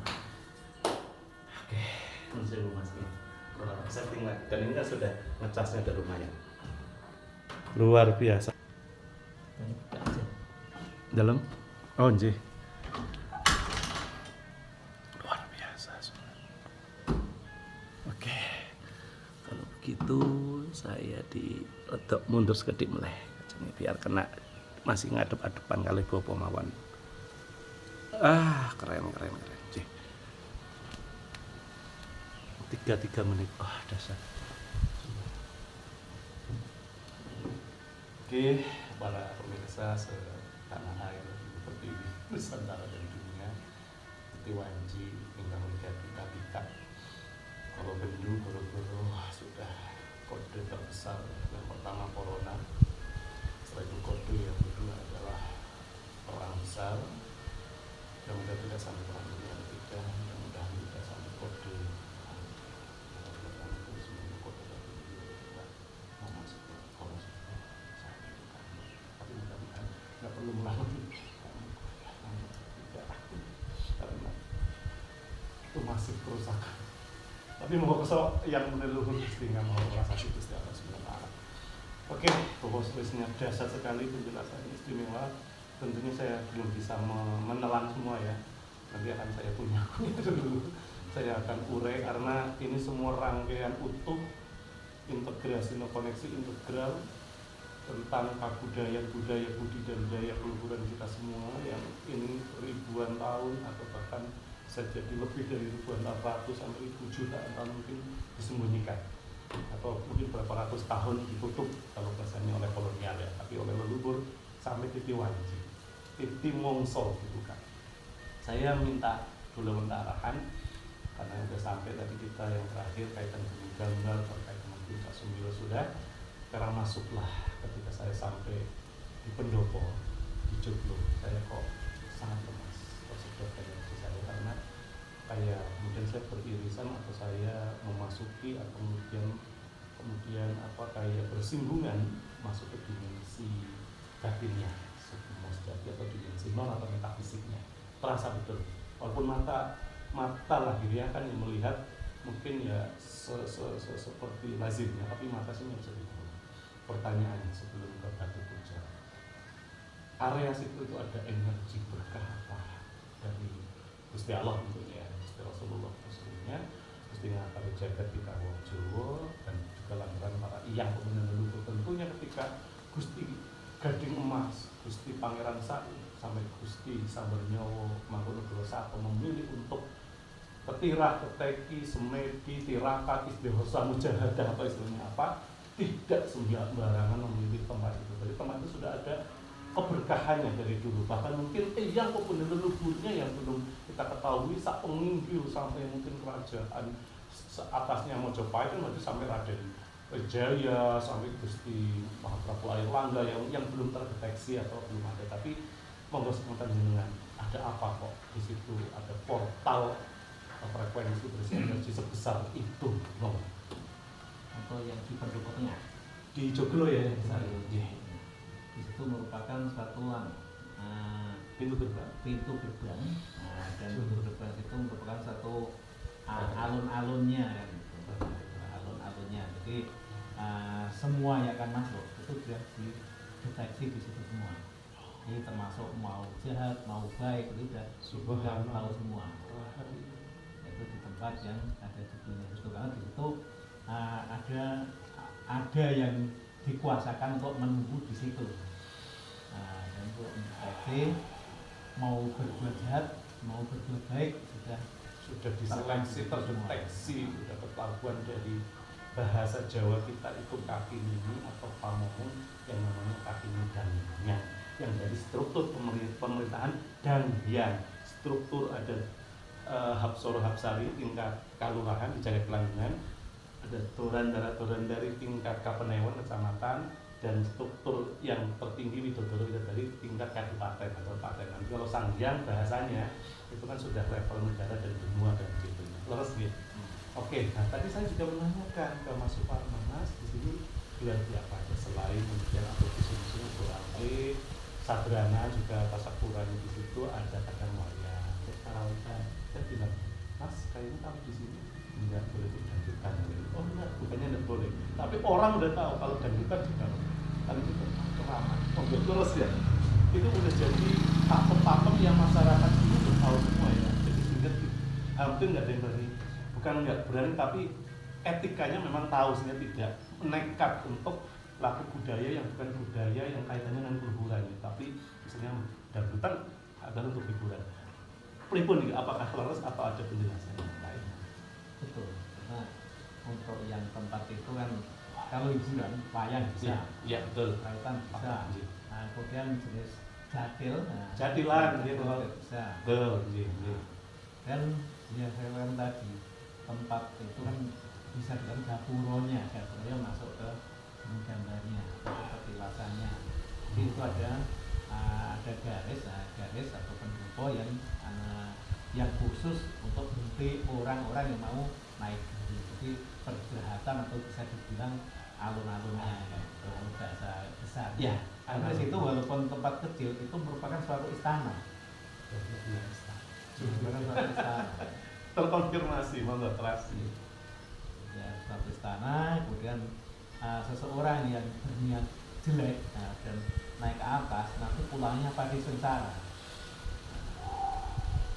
Oke, saya mau masukin setting lagi dan ini kan sudah ngecasnya ada lumayan luar biasa dalam nggih luar biasa. Oke, kalau begitu saya diledok mundur sekedip meleh biar kena masih ngadep-adepan kali Bapak mawon. Keren Cih. 3 menit. Dasar. Oke, para pemirsa setanah air seperti Nusantara dan dunia, seperti Wanji, ingkang lihat kita. Kalau Bendu, Goro-Goro sudah kode terbesar yang pertama corona, setelah itu kode yang kedua adalah perang besar, yang mudah tidak sampai perang dunia yang ketiga, yang mudah tidak sampai kode nggak perlu mengalami karena itu masih kerusakan. Tapi mau kesok yang leluhur sehingga mau merasa itu setiap sebenarnya. Oke, bahwa dasar sekali penjelasannya istimewa. Tentunya saya belum bisa menelan semua ya. Nanti akan saya punya dulu. Saya akan urai karena ini semua rangkaian utuh integrasi koneksi integral tentang budaya budi dan budaya keluhuran kita semua yang ini ribuan tahun atau bahkan bisa jadi lebih dari ribuan ratus sampai ribu jutaan tahun mungkin disembunyikan atau mungkin berapa ratus tahun ditutup kalau biasanya oleh kolonial ya, tapi oleh leluhur sampai Titi Wanci, Titi Mongso gitu kan. Saya minta dulu arahan karena sudah sampai tadi kita yang terakhir kaitan dengan gambar terkait dengan puncak Sumbilo sudah. Sekarang masuklah ketika saya sampai di pendopo di Joglo, saya kok sangat lemas prosedur energi saya karena kayak kemudian saya beririsan atau saya memasuki atau kemudian apa kayak bersinggungan masuk ke dimensi batinnya, sublimum sejati atau dimensi non atau metafisiknya, terasa betul walaupun mata lahirnya kan yang melihat mungkin ya seperti lazimnya, tapi mata sih nggak bisa dilihat. Pertanyaannya sebelum ke batu puja, area situ itu ada energi berkah apa dari Gusti Allah tentunya, Gusti Rasulullah Rasulnya, Gusti Ngakari Jagat kita wong Jawa dan juga lantaran para iyang kemudian leluhur tentunya ketika Gusti Gading Emas, Gusti Pangeran Said sampai Gusti Sambernyawa Mangkunegara Satu memilih untuk ketirah, keteki, semedi, tirakat, istihosa, mujahadah atau istilahnya apa, tidak sembarangan memilih tempat itu. Jadi tempat itu sudah ada keberkahannya dari dulu. Bahkan mungkin yang kemudian leluhurnya yang belum kita ketahui sak penginggil sampai mungkin kerajaan atasnya Mojopahit kan berarti sampai Raden Wijaya sampai Gusti Mahaprabu Airlangga yang belum terdeteksi atau belum ada. Tapi monggo sebentar jenengan, ada apa kok di situ ada portal frekuensi berisi energi sebesar itu, monggo. Atau yang di pendukungnya Di Joglo ya, di situ merupakan satu pintu gerbang. Dan pintu gerbang itu merupakan satu alun-alunnya kan, alun-alunnya. Jadi semua yang akan masuk itu sudah dideteksi di situ semua. Jadi termasuk mau jahat mau baik itu sudah tahu semua. Itu di tempat yang ada di situ, karena di situ ada yang dikuasakan untuk menunggu di situ. Dan untuk mendeteksi mau berbuat jahat, mau berbuat baik sudah diseleksi, terdeteksi, sudah ketahuan dari bahasa Jawa kita itu kaki ini atau pamongan yang namanya kaki dannya, yang dari struktur pemerintahan dan yang struktur ada Hapsoro Hapsari tingkat kalurahan di Jaya Kelanggengan, ada toran dari tingkat Kapenewan kecamatan, dan struktur yang tertinggi Widodoro dari tingkat kabupaten atau kabupaten. Nanti kalau Sanghyang bahasanya itu kan sudah level negara dan benua dan gitu. Terus gitu. Oke, nah tadi saya juga menanyakan ke Mas Suparno, Mas di sini gelar apa aja selain kemudian ada di sini berarti Sadrana juga Tasyakuran di situ ada kadang wayang, karawitan. Saya bilang, Mas kayaknya kamu di sini enggak boleh dangdutan. Oh enggak, bukannya enggak boleh. Tapi orang udah tahu kalau dangdutan di dalam. Kan itu keramat. Oh terus ya. Itu udah jadi pakem-pakem yang masyarakat ini udah tahu semua ya. Jadi sehingga hampir nggak ada yang berani. Bukan nggak berani, tapi etikanya memang tahu sehingga tidak nekat untuk laku budaya yang bukan budaya yang kaitannya dengan keluhuran. Tapi misalnya dangdutan adalah untuk hiburan. Pripun nih, apakah terus atau ada penjelasan yang lain? Betul. Nah, untuk yang tempat itu kan kalau hiburan wayang bisa, ya betul. kaitan bisa. Nah, kemudian jenis jadil, jadilan gitu bisa. Betul. Dan yang saya bilang tadi tempat itu kan bisa dengan gapuronya masuk ke gambarnya, ke petilasannya. Jadi itu ada garis atau pendopo yang khusus untuk berhenti orang-orang yang mau naik. Jadi perjahatan atau bisa dibilang alun-alunnya kalau bahasa besar. Ya, karena situ walaupun tempat kecil itu merupakan suatu istana. Terkonfirmasi, monggo terasi. Ya, suatu istana, kemudian seseorang yang berniat jelek dan naik ke atas, nanti pulangnya pasti sengsara.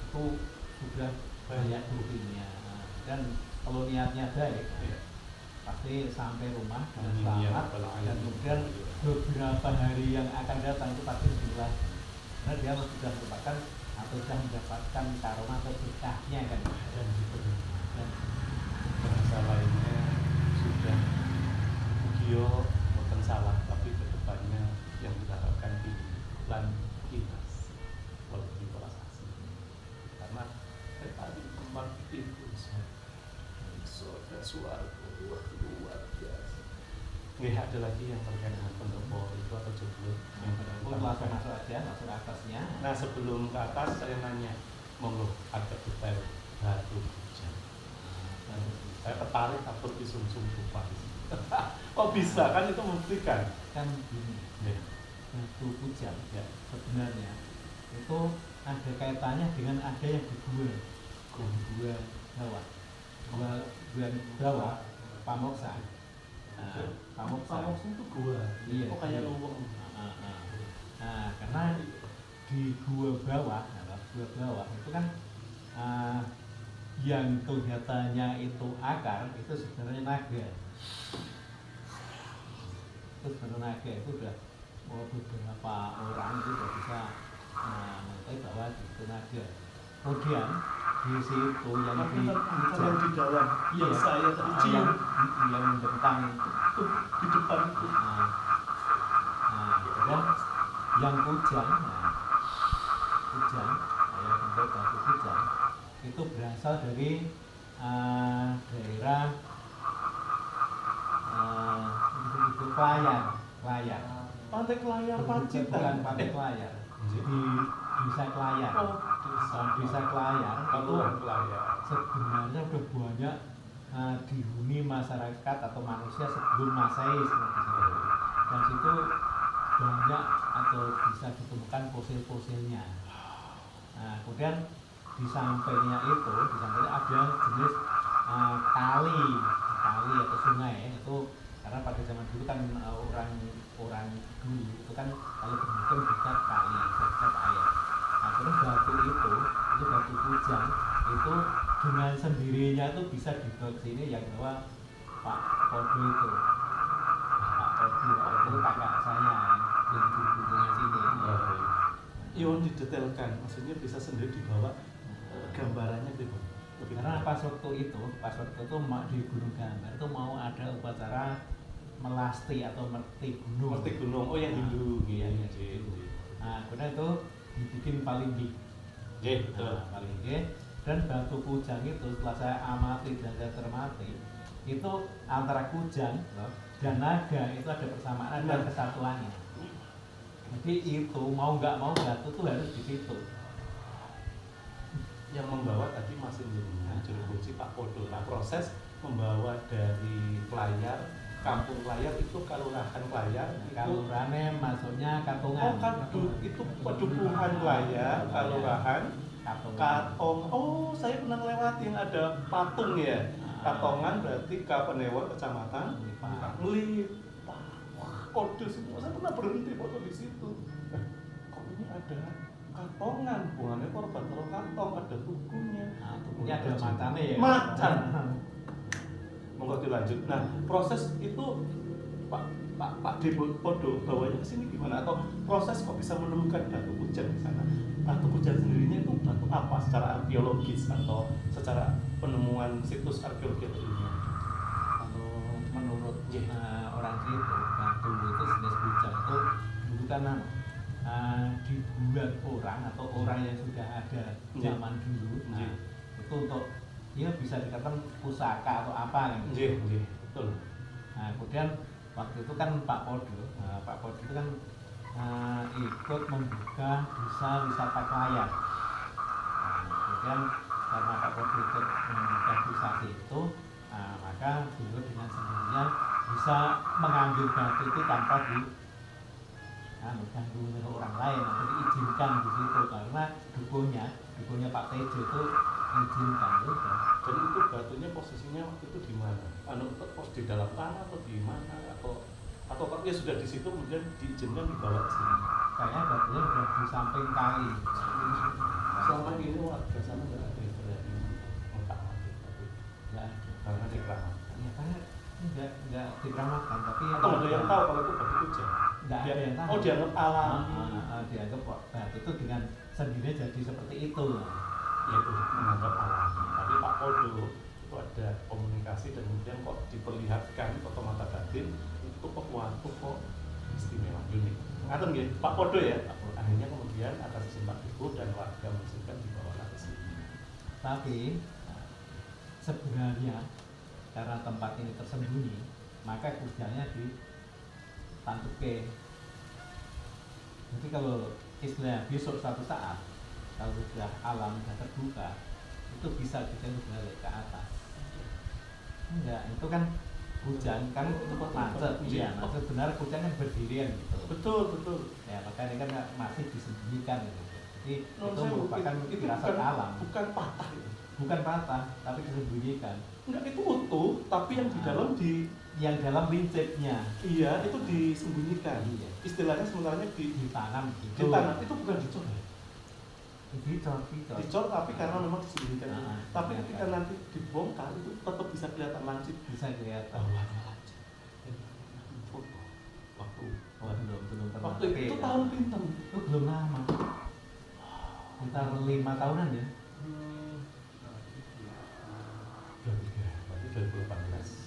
Itu sudah banyak buktinya. Dan kalau niatnya baik, pasti sampai rumah dengan selamat, dan kemudian beberapa hari yang akan datang itu pasti berubah. Karena dia sudah merupakan atau sudah mendapatkan karma atau berkahnya kan. Dan bahasa lainnya sudah Gio bukan salah, tapi Nggih, ada lagi yang terkait dengan pendopo itu atau jebul yang Oh, langsung masuk aja, langsung ke atasnya. Nah, sebelum ke atas saya nanya, monggo ada detail batu hujan. Saya tertarik takut disumsum rupa. Kok bisa kan itu membuktikan? Kan gini, Ya. batu hujan Ya. sebenarnya itu ada kaitannya dengan ada yang di gua bawah, gua bawah Pamoksa. Nah, Pamoksa itu gua. Iya, Kok kayak iya. luwung. Nah, karena di gua bawah itu kan yang kelihatannya itu akar itu sebenarnya naga. Itu sebenarnya naga itu udah beberapa orang itu udah bisa mengetahui bahwa itu naga. Kemudian di situ yang di yang di dalam iya, yang saya tadi cium yang membentang itu di depan itu. Kemudian yang hujan, yang bentuk batu hujan itu berasal dari daerah itu Klayan. Pantai Kelayar Pacitan. Bukan Pantai Kelayar, di Desa Klayan. Oh, Desa Klayan itu Kaluan Kelayar. sebenarnya udah banyak dihuni masyarakat atau manusia sebelum Masehi seperti itu. Dan situ banyak atau bisa ditemukan fosil-fosilnya. Nah, kemudian di sampingnya ada jenis kali atau sungai itu karena pada zaman dulu kan orang dulu itu kan kalau bermukim dekat kali, dekat air. Nah, terus batu itu batu hujan itu dengan sendirinya itu bisa dibawa ke sini yang bawa Pak Podo itu. Pak Podo itu kakak saya yang di gunungnya sini. Iwan didetailkan, maksudnya bisa sendiri dibawa gambarannya gitu. Karena pas waktu itu di Gunung Gambar itu mau ada upacara melasti atau merti gunung. Merti gunung, oh yang Hindu. Iya, Hindu. Nah, kemudian itu dibikin palinggi. Betul. Palinggi. Dan batu kujang itu setelah saya amati dan saya cermati itu antara kujang dan naga itu ada persamaan dan kesatuannya. Jadi itu mau nggak mau batu tuh harus di situ. Yang membawa tadi masih jenengan juru kunci Pak Podo. Nah, proses membawa dari Kelayar, kampung Kelayar itu Kalurahan Kelayar, Kalurane masuknya Katungan. Itu pedukuhan Kelayar, Kalurahan, Katong. Oh, saya pernah lewat yang ada patung ya. Katongan berarti Kapanewon Kecamatan Melipah. Wah, kode semua. Saya pernah berhenti foto di situ. Kok ini ada Katongan, hubungannya korban kalau Katong ada tubuhnya. Tubuhnya ada matanya ya. Macan. Monggo dilanjut. Nah, proses itu Pak Debo Podo bawanya ke sini gimana? Atau proses kok bisa menemukan batu hujan di sana? Batu hujan sendirinya itu batu apa secara arkeologis atau secara penemuan situs arkeologi ilmiah? Kalau menurut orang situ batu itu jenis hujan itu dulu kan dibuat orang atau orang yang sudah ada zaman dulu. Nah, itu untuk ya bisa dikatakan pusaka atau apa gitu. Betul. Nah, kemudian waktu itu kan Pak Podo itu kan ikut membuka desa wisata Klayan. Nah, kemudian karena Pak Podo ikut membuka desa itu, maka beliau dengan sendirinya bisa mengambil batu itu tanpa diganggu oleh orang lain atau diizinkan di situ karena dukunnya Pak Tejo itu izinkan juga. Dan itu batunya posisinya waktu itu di mana? Pos di dalam tanah atau di mana? Atau ya sudah di situ kemudian diizinkan dibawa ke sini? Kayaknya batunya sudah di samping kali. Selama ini warga sana nggak ada yang berani mengangkat batu, Nggak ada. karena dikeramat. Ya karena nggak dikeramatkan, tapi Atau ada yang tahu kalau itu batu hujan? nggak ada yang tahu. Oh, dianggap alami. Dianggap batu itu dengan sendirinya jadi seperti itu. Ya itu menganggap alami. Tapi Pak Podo itu ada komunikasi dan kemudian kok diperlihatkan foto mata batin itu kok waktu kok istimewa unik. Ngaten nggih, Pak Podo ya. Akhirnya kemudian atas simpati itu dan warga mengusulkan dibawa ke sini. Tapi sebenarnya karena tempat ini tersembunyi, maka kerjanya tantuke. Jadi kalau istilah besok suatu saat kalau sudah alam sudah terbuka itu bisa kita balik ke atas. Enggak, itu kan hujan kan macet, iya macet benar hujan kan berdirian gitu. Betul. Ya makanya kan masih disembunyikan gitu. Jadi itu Sewu, merupakan itu firasat alam. bukan patah itu. Bukan patah, tapi disembunyikan. Enggak, itu utuh, tapi yang di dalam Yang dalam lincipnya iya itu disembunyikan. Iya. Istilahnya sebenarnya ditanam di gitu. tanah itu bukan dicor ya? Dicor. Dicor tapi karena memang disembunyikan. Tapi iya, ketika nanti dibongkar itu tetap bisa kelihatan lancip. bisa kelihatan. Bawahnya lancip. Foto. Belum pernah. Waktu itu tahun pinten? Itu belum lama. Sekitar 5 tahunan ya. Berarti 2018.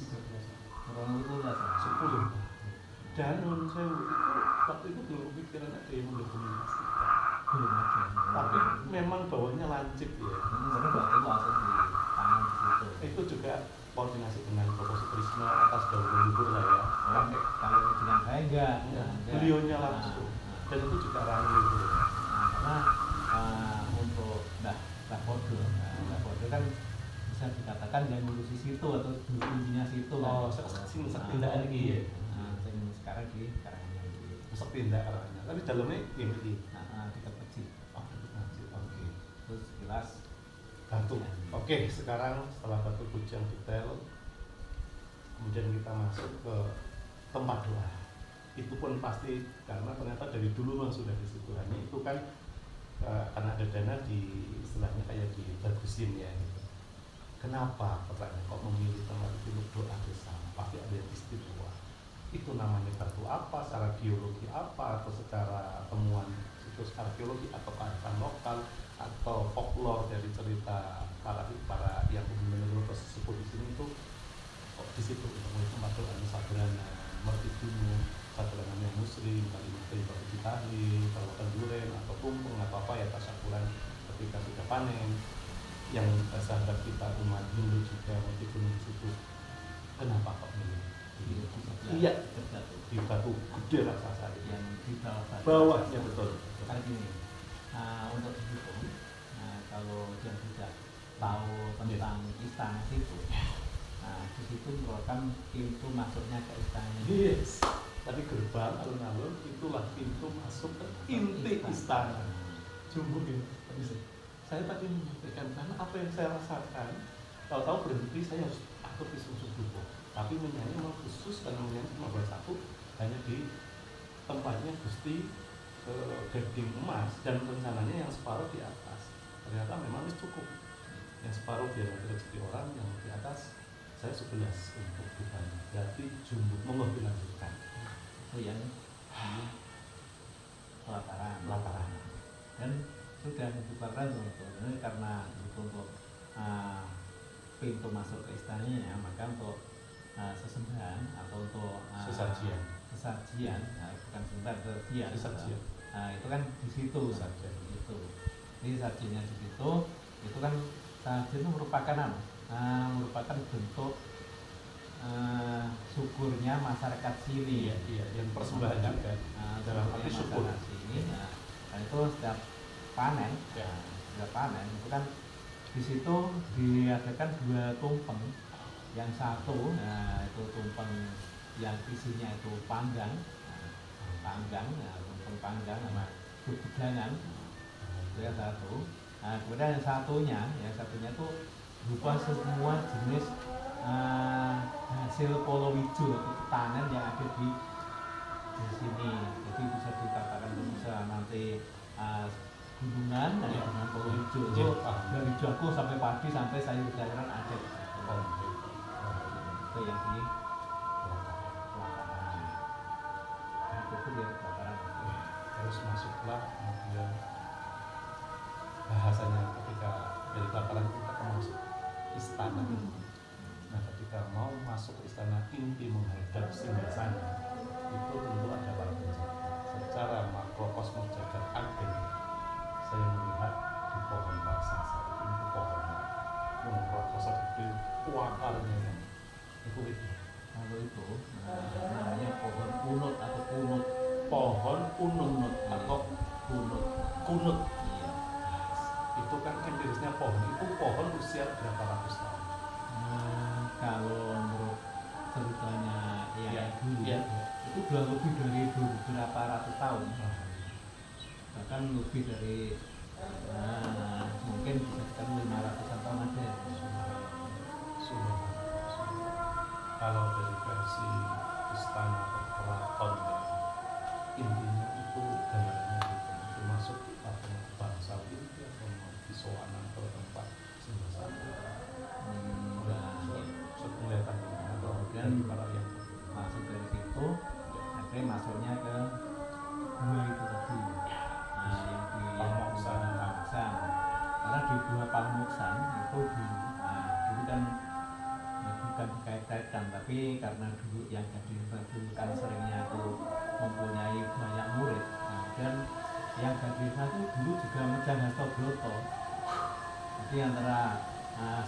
Orang itu lah. 10. Dan menurut saya itu waktu itu belum kepikiran ada yang mendokumentasikan. Belum ada. Tapi memang bawahnya lancip ya. Karena waktu itu langsung ditanam di situ. Itu juga koordinasi dengan Bapak Sutrisno atas daun leluhur saya. Pakai Kalau dengan saya enggak. beliaunya langsung. Dan itu juga ranah leluhur. Karena untuk Mbah Podo kan bisa dikatakan yang ngurusi situ atau kuncinya situ Oh, kan. sing tindakan iki ya. Yang sekarang di Karanganyar ini. Mesek tindak arahnya. Tapi dalamnya ini. Kita kecil. Oke. Terus jelas Batu. Oke, sekarang setelah batu kujang detail, kemudian kita masuk ke tempat doa. Itu pun pasti karena ternyata dari dulu memang sudah di situ. Hanya itu kan karena ada dana di istilahnya kayak dibagusin ya gitu. Kenapa pertanyaan kok memilih tempat itu untuk doa bersama? Pasti ada yang istimewa. Itu namanya batu apa, secara geologi apa, atau secara temuan situs arkeologi atau kearifan lokal atau folklore dari cerita para yang benar-benar tersebut di sini itu kok di situ untuk tempat doa Sabrana, Mertidumu, Sabrana yang Muslim, Kalimantan Baru Citahi, Kabupaten Duren atau Tumpeng atau apa ya tasyakuran ketika sudah panen. Yang sahabat kita umat Hindu juga Mertidumu di situ. Kenapa kok milih? Iya, di batu gede raksasa yang di bawahnya betul. Karena gini, untuk itu, kalau yang tidak tahu tentang istana situ, di situ merupakan pintu masuknya ke istana. Yes. Tadi gerbang alun-alun itulah pintu masuk ke inti istana. Jumbo ya. Saya tadi menyampaikan karena apa yang saya rasakan, tahu-tahu berhenti saya harus atur di susu dulu. Tapi menyanyi memang khusus karena menyanyi cuma buat satu hanya di tempatnya Gusti Gading Emas dan rencananya yang separuh di atas. Ternyata memang itu cukup. Yang separuh biar nanti rezeki orang, yang di atas saya 11 untuk ditanya. Berarti jumbo monggo dilanjutkan. Itu yang di pelataran. Dan sudah di pelataran ini karena untuk pintu masuk ke istananya, maka untuk sesembahan atau untuk Sesajian. Bukan sesembahan, sesajian. Itu kan di situ saja itu. Jadi sajiannya di situ itu kan sajian itu merupakan bentuk syukurnya masyarakat sini. Iya, yang persembahan juga dalam arti syukur. Sini, dan itu setiap panen, itu kan di situ diadakan 2 tumpeng. Yang satu, itu tumpeng yang isinya itu panggang, tumpeng panggang sama begangan, itu yang satu. Kemudian yang satunya itu berupa semua jenis hasil palawija atau panen yang ada di sini. Jadi bisa dikatakan bisa nanti gunungan dengan palawija itu dari jagung sampai padi sampai sayur-sayuran ada di situ. Itu yang di pelataran. Itu dia pelataran. Terus masuklah kemudian bahasanya ketika dari pelataran kita masuk istana. Nah, ketika mau masuk istana inti menghadap singgasana itu tentu ada para penjaga. Secara makrokosmos jagat agen, saya melihat di pohon raksasa itu pohon raksasa gede, akarnya itu. Kalau itu namanya pohon unut atau pohon kunut Kunut, atau kunut. kunut. Iya. Itu kan empirisnya pohon itu pohon usia berapa ratus tahun? Kalau menurut ceritanya yang Iya, dulu iya. itu sudah lebih dari beberapa ratus tahun, bahkan lebih dari mungkin bisa sekitar 500-an tahun ada. Sudah. Kalau dari versi istana atau keraton ya, intinya itu gambarannya gitu. Termasuk atau bangsa itu atau visoana atau tempat sembah satu. Sepenglihatan atau Dan para yang masuk dari situ, akhirnya masuknya ke gua itu tadi, yang di Pamuksan. Pamuksan. Karena di gua Pamuksan itu dulu kan bukan dikait-kaitkan, tapi karena dulu yang jadi dulu kan seringnya itu mempunyai banyak murid, dan yang jadi itu dulu juga Mejang Hastobroto. Jadi antara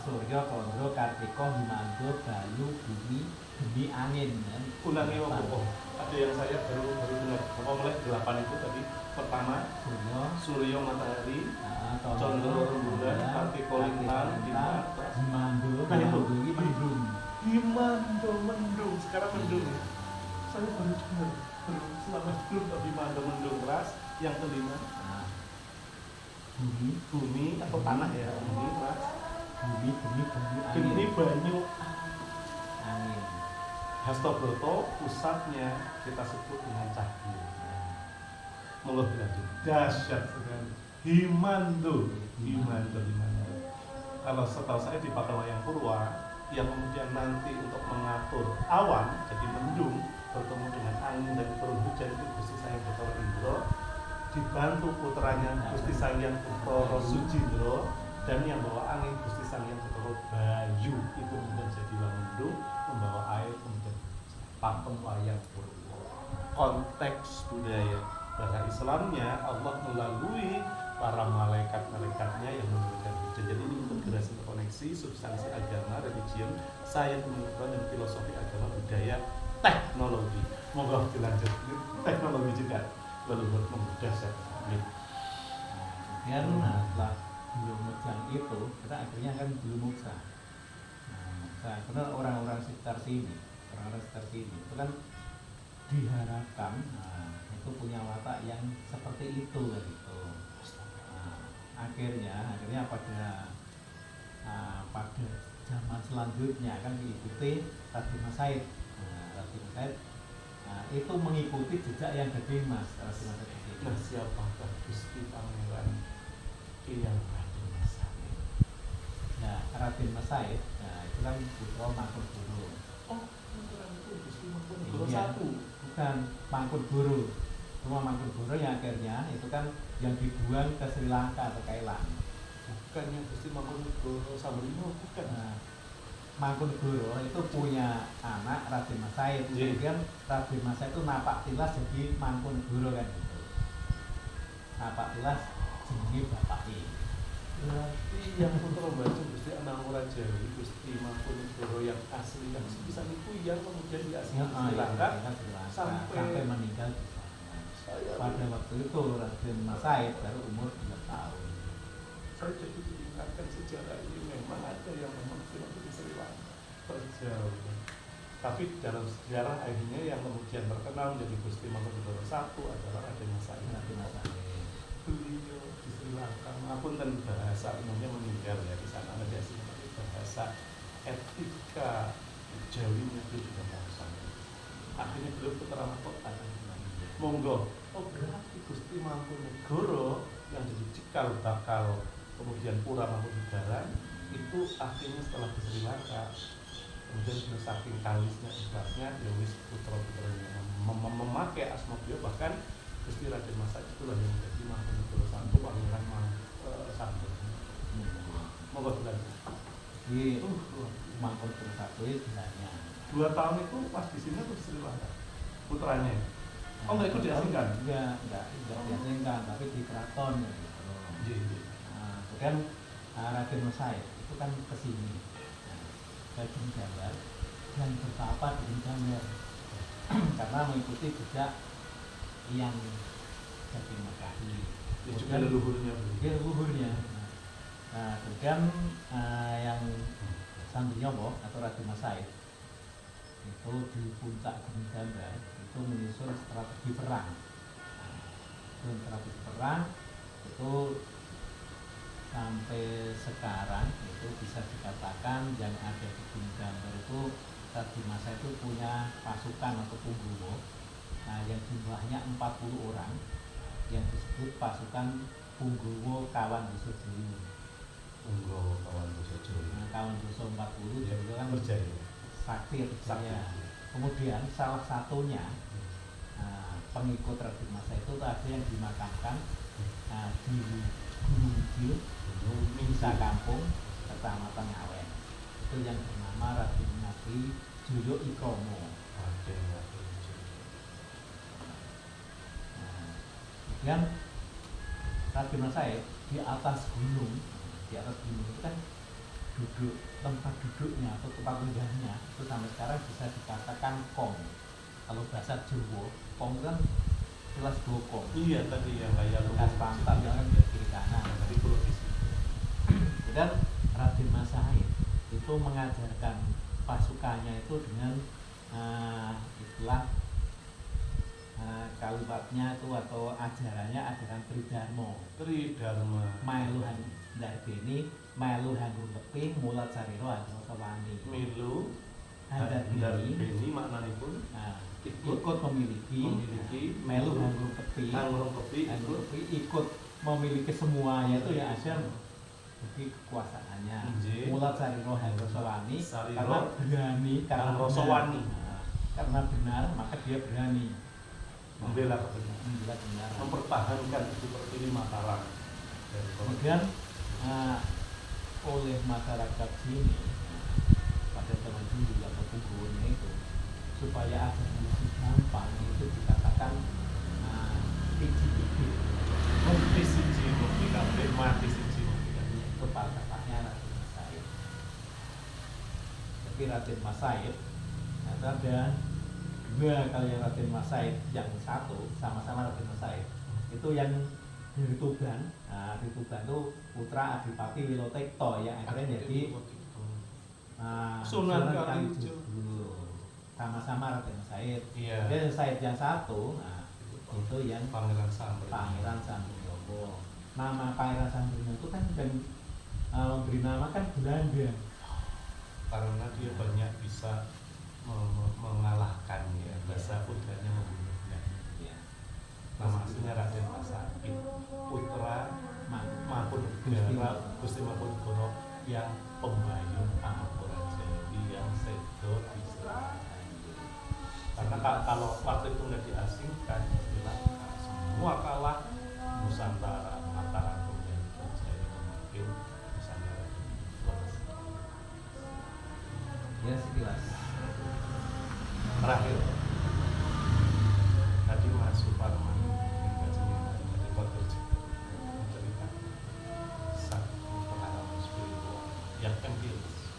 Suryo, Kondro, Kartiko, Himando, Bayu, Bumi, Geni, Angin kan? ulangi oh, ada yang saya baru dengar mulai 8 itu tadi. Pertama Suryo matahari, Condro rembulan, Kartiko lintang, Himando, Nah, itu. ini mendung. Himando mendung, sekarang mendung ya. Saya baru dengar, selama belum tahu Himando mendung keras. Yang kelima bumi atau tanah ya, bumi keras. Bumi, Geni angin. banyu. Angin. Hastobroto pusatnya kita sebut dengan Cahyo. Monggo dilanjut. Dahsyat sekali. Himando. Kalau setahu saya di Pakalwayang Purwa yang kemudian nanti untuk mengatur awan jadi mendung bertemu dengan angin dan turun hujan itu Gusti Sang Bathara Indra dibantu putranya Gusti Sang Bathara Sujindra, dan yang bawa angin Gusti Sang Bathara Bayu itu kemudian jadilah mendung membawa air kemudian pakem wayang Purwa. Konteks budaya bahasa Islamnya Allah melalui para malaikat-malaikatnya yang memberikan hujan. Jadi ini integrasi koneksi substansi agama, religion, sains, pengetahuan dan filosofi agama, budaya, teknologi. Moga dilanjut. Teknologi juga lalu memudahkan sekali. Kemudian setelah belum Mejang itu, kita akhirnya kan belum Muksa. Karena orang-orang sekitar sini itu kan diharapkan itu punya watak yang seperti itu gitu. Akhirnya pada zaman selanjutnya kan diikuti Raden Mas Said. Raden Mas Said itu mengikuti jejak yang Gede Mas. Nah, siapakah Gusti Pangeran yang Raden Mas Said? Nah, Raden Mas Said, itu kan putra Mangkunegara. Oh, Pangeran itu Gusti Mangkunegara Iya. satu. Bukan Mangkunegara. Cuma Mangkunegara yang akhirnya itu kan yang dibuang ke Sri Lanka atau Thailand. Bukannya Gusti Mangkunegara Sambrimo, bukan. Mangkunegara itu punya anak Raden Mas Said. Iya. Kemudian Raden Mas Said itu napak tilas jadi Mangkunegara kan gitu. Napak tilas jenenge bapake. Berarti yang putra baju Gusti Anangora Jawi, Gusti Mangkunegara yang asli yang bisa itu yang kemudian diasingkan di Sri Lanka sampai meninggal di sana. Pada waktu itu Raden Mas Said baru umur 2 tahun. Saya jadi diingatkan sejarah ini memang ada yang memang waktu di Sri Lanka terjauh. Tapi dalam sejarah akhirnya yang kemudian terkenal menjadi Gusti Mangkunegara satu adalah Raden Mas Said. Beliau di Sri Lanka, maupun dan bahasa umumnya meninggal ya di sana ada aslinya, tapi bahasa etika Jawinya itu juga mau. Akhirnya beliau putra mahkota. Monggo. Oh berarti Gusti Mangkunegara yang jadi cikal bakal kemudian Pura Mangkunegara itu akhirnya setelah di Sri Lanka kemudian saking kalisnya ikhlasnya ya wis putra-putranya memakai asma beliau, bahkan Gusti Raden Mas Said itulah yang menjadi Mangkunegara satu Pangeran Sambrimo. Monggo dilanjut. Di Mangkunegara satu itu bilangnya 2 tahun itu pas di sini tuh di Sri Lanka putranya. Oh enggak ikut diasingkan? Enggak diasingkan, tapi di keraton gitu. Iya. Kemudian Raden Mas Said itu kan kesini ke Jember dan bertapa di Jember karena mengikuti jejak yang jadi Mekahi. Ya juga leluhurnya. Dia leluhurnya. Nah, kemudian yang Sandrinyowo atau Raden Mas Said itu di puncak Gunung Gambar itu menyusun strategi perang. Nah, strategi perang itu sampai sekarang itu bisa dikatakan yang ada di Gunung Gambar itu Raden Mas Said itu punya pasukan atau punggawa yang jumlahnya 40 orang yang disebut pasukan Punggawa Kawan Doso Joyo. Punggawa Kawan Doso Joyo. Nah, Kawan Doso 40 ya, itu kan berjaya. Sakti berjaya. Kemudian salah satunya pengikut Raden Mas Said itu ada yang dimakamkan di Gunung Jil, Desa Kampung, Kecamatan Ngawen. Itu yang bernama Raden Ngabdi Joyo Ikromo. Kemudian Raden Mas Said di atas gunung itu kan duduk, tempat duduknya atau tempat tinggalnya itu sampai sekarang bisa dikatakan kong. Kalau bahasa Jawa, kong kan jelas bokong. Iya tadi yang kayak bekas pantat yang kan kiri kanan. Tadi pulau Dan Raden Mas Said itu mengajarkan pasukannya itu dengan istilah kalimatnya itu atau ajaran Tridharma. Melu handarbeni, melu hanggung tepi, mulat sariro hanggung sewani. Melu handarbeni maknanipun ikut memiliki melu hanggung tepi, ikut memiliki semuanya itu ya ada bagi kekuasaannya. Mulat sariro hanggung sewani karena berani, karena karena benar maka dia berani membela kebenaran, mempertahankan seperti ini Mataram. Kemudian oleh masyarakat sini pada zaman dulu atau punggawa itu supaya ada lebih gampang itu dikatakan PGID mati siji mati itu palkatanya Raden Mas Said. Tapi Raden Mas Said ada dua kalau yang Raden Mas Said yang satu sama-sama Raden Mas Said itu yang di Tuban. Di Tuban itu putra Adipati Wilotekto yang akhirnya jadi Sunan Kalijogo. Sama-sama Raden Mas Said. Dan Said yang satu itu yang Pangeran Sambrinyowo. Nama Pangeran Sambrinyowo itu kan memberi nama kan Belanda karena dia banyak bisa mengalahkan ya, bahasa putranya membunuhnya. Nama aslinya Raden Mas Said, putra Mangkunegara Gusti Mangkunegara yang pembayun Ampurajawi yang sedo Islam. Karena kalau waktu itu nggak diasingkan, semua kalah Nusantara, Mataram kemudian terjadi mungkin Nusantara ya sekilas. Terakhir tadi Mas Suparman tadi bekerja menceritakan satu pengalaman spiritual yang empiris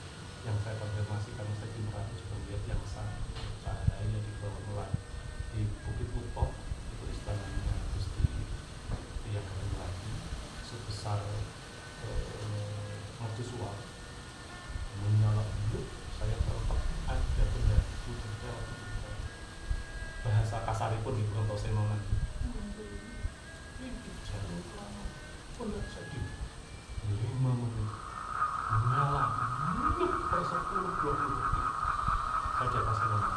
yang saya konfirmasi karena saya di Merapi juga melihat yang sama cahaya di bawah di Bukit Pupok itu istilahnya Gusti yang lagi sebesar mercusuar menyala hidup saya terletak ada benda itu bahasa kasaripun di Bukit Senonan ini jauh lama pun sedih 5 menit menyala hidup per 10-20 detik saya di atas Senonan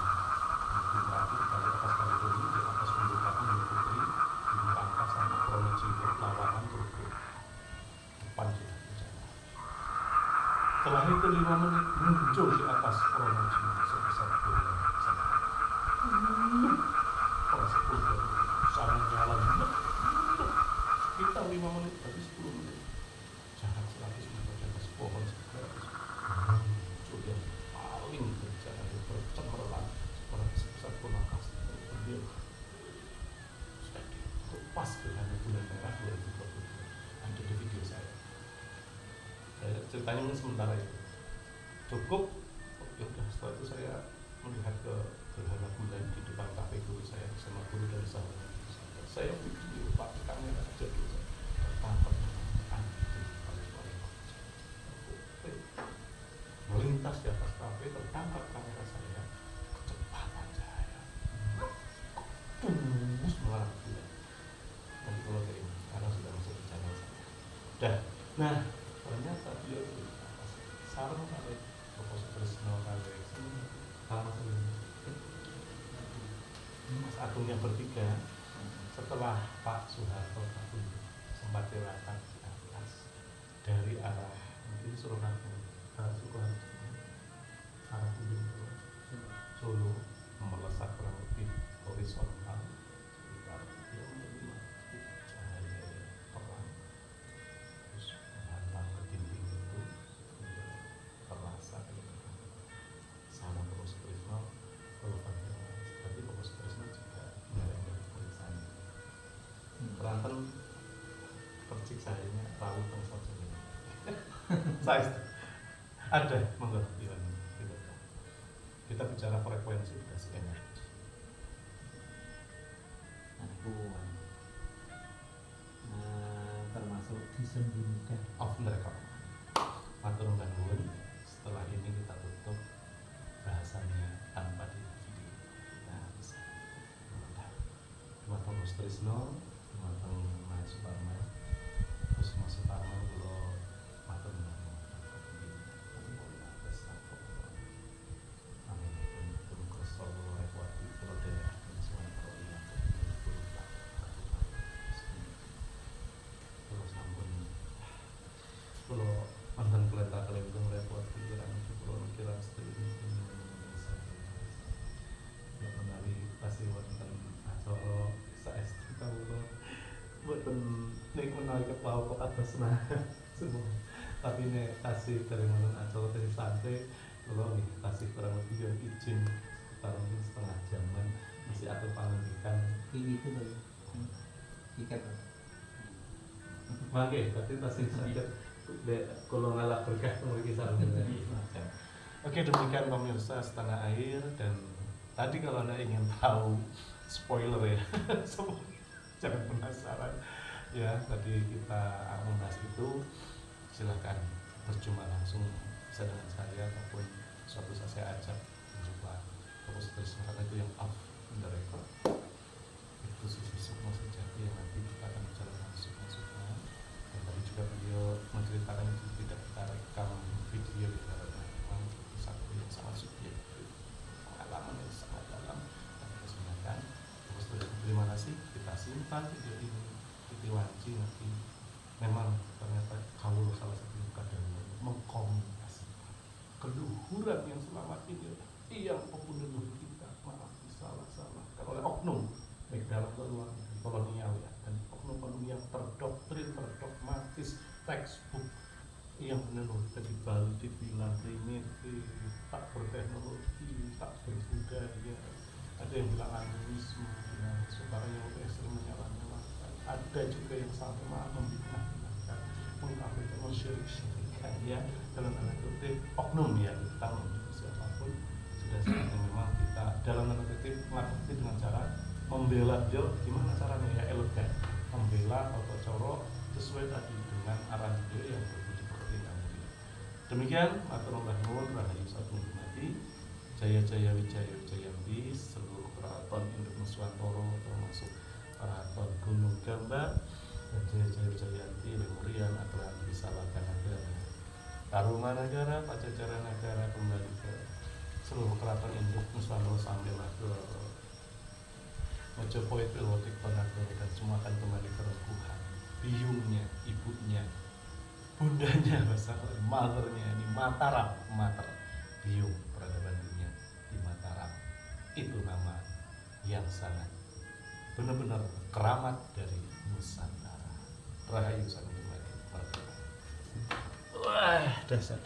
di Merapi di atas Kalijogo di atas Gunung Putri di Rangka sama Pronojiwo Lawangan Turku depan sudah berjalan setelah itu 5 menit muncul di atas Pronojiwo sebesar bola per 10 sama nyala kita 5 menit tapi 10 menit jarak 100 meter di atas pohon segera muncul yang paling berjalan bercemerlang seperti sebesar bola kasih beliau sudah dikupas dengan bulan merah 2022 ada di video saya ceritanya mungkin sementara itu cukup ya udah setelah itu saya melihat ke gerhana bulan di depan kafe guru saya bersama guru dari Sahabat saya video pakai kamera aja dulu tangkap melintas di atas kafe tertangkap kamera saya kecepatan cahaya terus mengarah ke dia. Nanti kalau kayak ini sekarang sudah masuk ke channel saya dah. Nah ternyata dia sarung kali Bapak Tresno kali sama Mas Agung yang bertiga setelah Pak Soeharto kabur sempat dilatih di atas dari arah mungkin Suronago arah Sukoharjo arah ujung Solo melesat kurang lebih horizontal sekitar 5 detik cahaya terang terus menghantam ke dinding itu terasa sama terus Tresno kalau berarti Bapak Tresno juga dari pemeriksaan Kelantan percik sayanya tahu tentang saja saya ada monggo kita bicara frekuensi gas energi termasuk disembunyikan off the record. Matur nuwun. Setelah ini kita tutup bahasannya tanpa di video. Kita bisa Bapak Tresno, Bapak Mas Suparman, terus Mas Suparman kalau matur nuwun. Kalau mantan keleta kelenteng repot pikiran pikiran seperti ini ya menawi pasti wonten acara saestu kawula boten nek menawi kepawa kok atas nah semua tapi nek kasih dari mana acara dari santai kalau nih kasih kurang lebih yang izin sekitar mungkin setengah jaman masih atur pangandikan ini itu loh tiket mangke berarti tasih sakit kalau ngalah berkah memiliki sarung. Oke, demikian pemirsa Setanah Air dan tadi kalau Anda ingin tahu spoiler ya, semua jangan penasaran ya. Tadi kita membahas itu, silahkan berjumpa langsung bisa dengan saya ataupun suatu saat saya ajak mencoba fokus terus karena itu yang off the record itu sisi sukma sejati yang nanti kita akan bicara langsung dan tadi juga beliau menceritakan itu tidak kita rekam video karena memang satu yang sangat subjektif pengalaman yang sangat dalam dan kesempatan terus terima kasih kita simpan video ini video wanci nanti memang ternyata kalau salah satu kadang mengkomunikasikan keluhuran yang selama ini yang membunuh kita maaf disalah-salahkan oleh oknum baik dalam atau luar kolonial ya dan oknum-oknum yang terdogmatis textbook yang menurut tadi Bali dibilang primitif tak berteknologi tak berbudaya ada yang bilang animisme ya saudara yang ekstrem menyalahkan ada juga yang sampai malah membina-binakan mengkafirkan masyarakat ya dalam tanda kutip oknum ya kita siapapun sudah saatnya memang kita dalam tanda kutip menghadapi dengan cara membela beliau gimana caranya ya elegan membela atau coro sesuai tadi dengan arahan beliau yang berbudi pekerti tadi. Demikian matur nuwun rahayu sagung dumadi jaya-jaya wijaya wijayambi seluruh keraton Induk Nuswantara termasuk keraton Gunung Gambar dan jaya-jaya wijayanti Lemurian adalah Bisalakan negara Taruman negara Pajajaran negara kembali ke seluruh keraton Induk Nuswantara sampai ke Majapahit Pilwatik Ponorogo dan semua akan kembali ke rengkuhan biungnya, ibunya, bundanya, mothernya di Mataram, biung peradaban dunia di Mataram. Itu nama yang sangat benar-benar keramat dari Nusantara. Rahayu Sang Dumadi. Wah, dasar.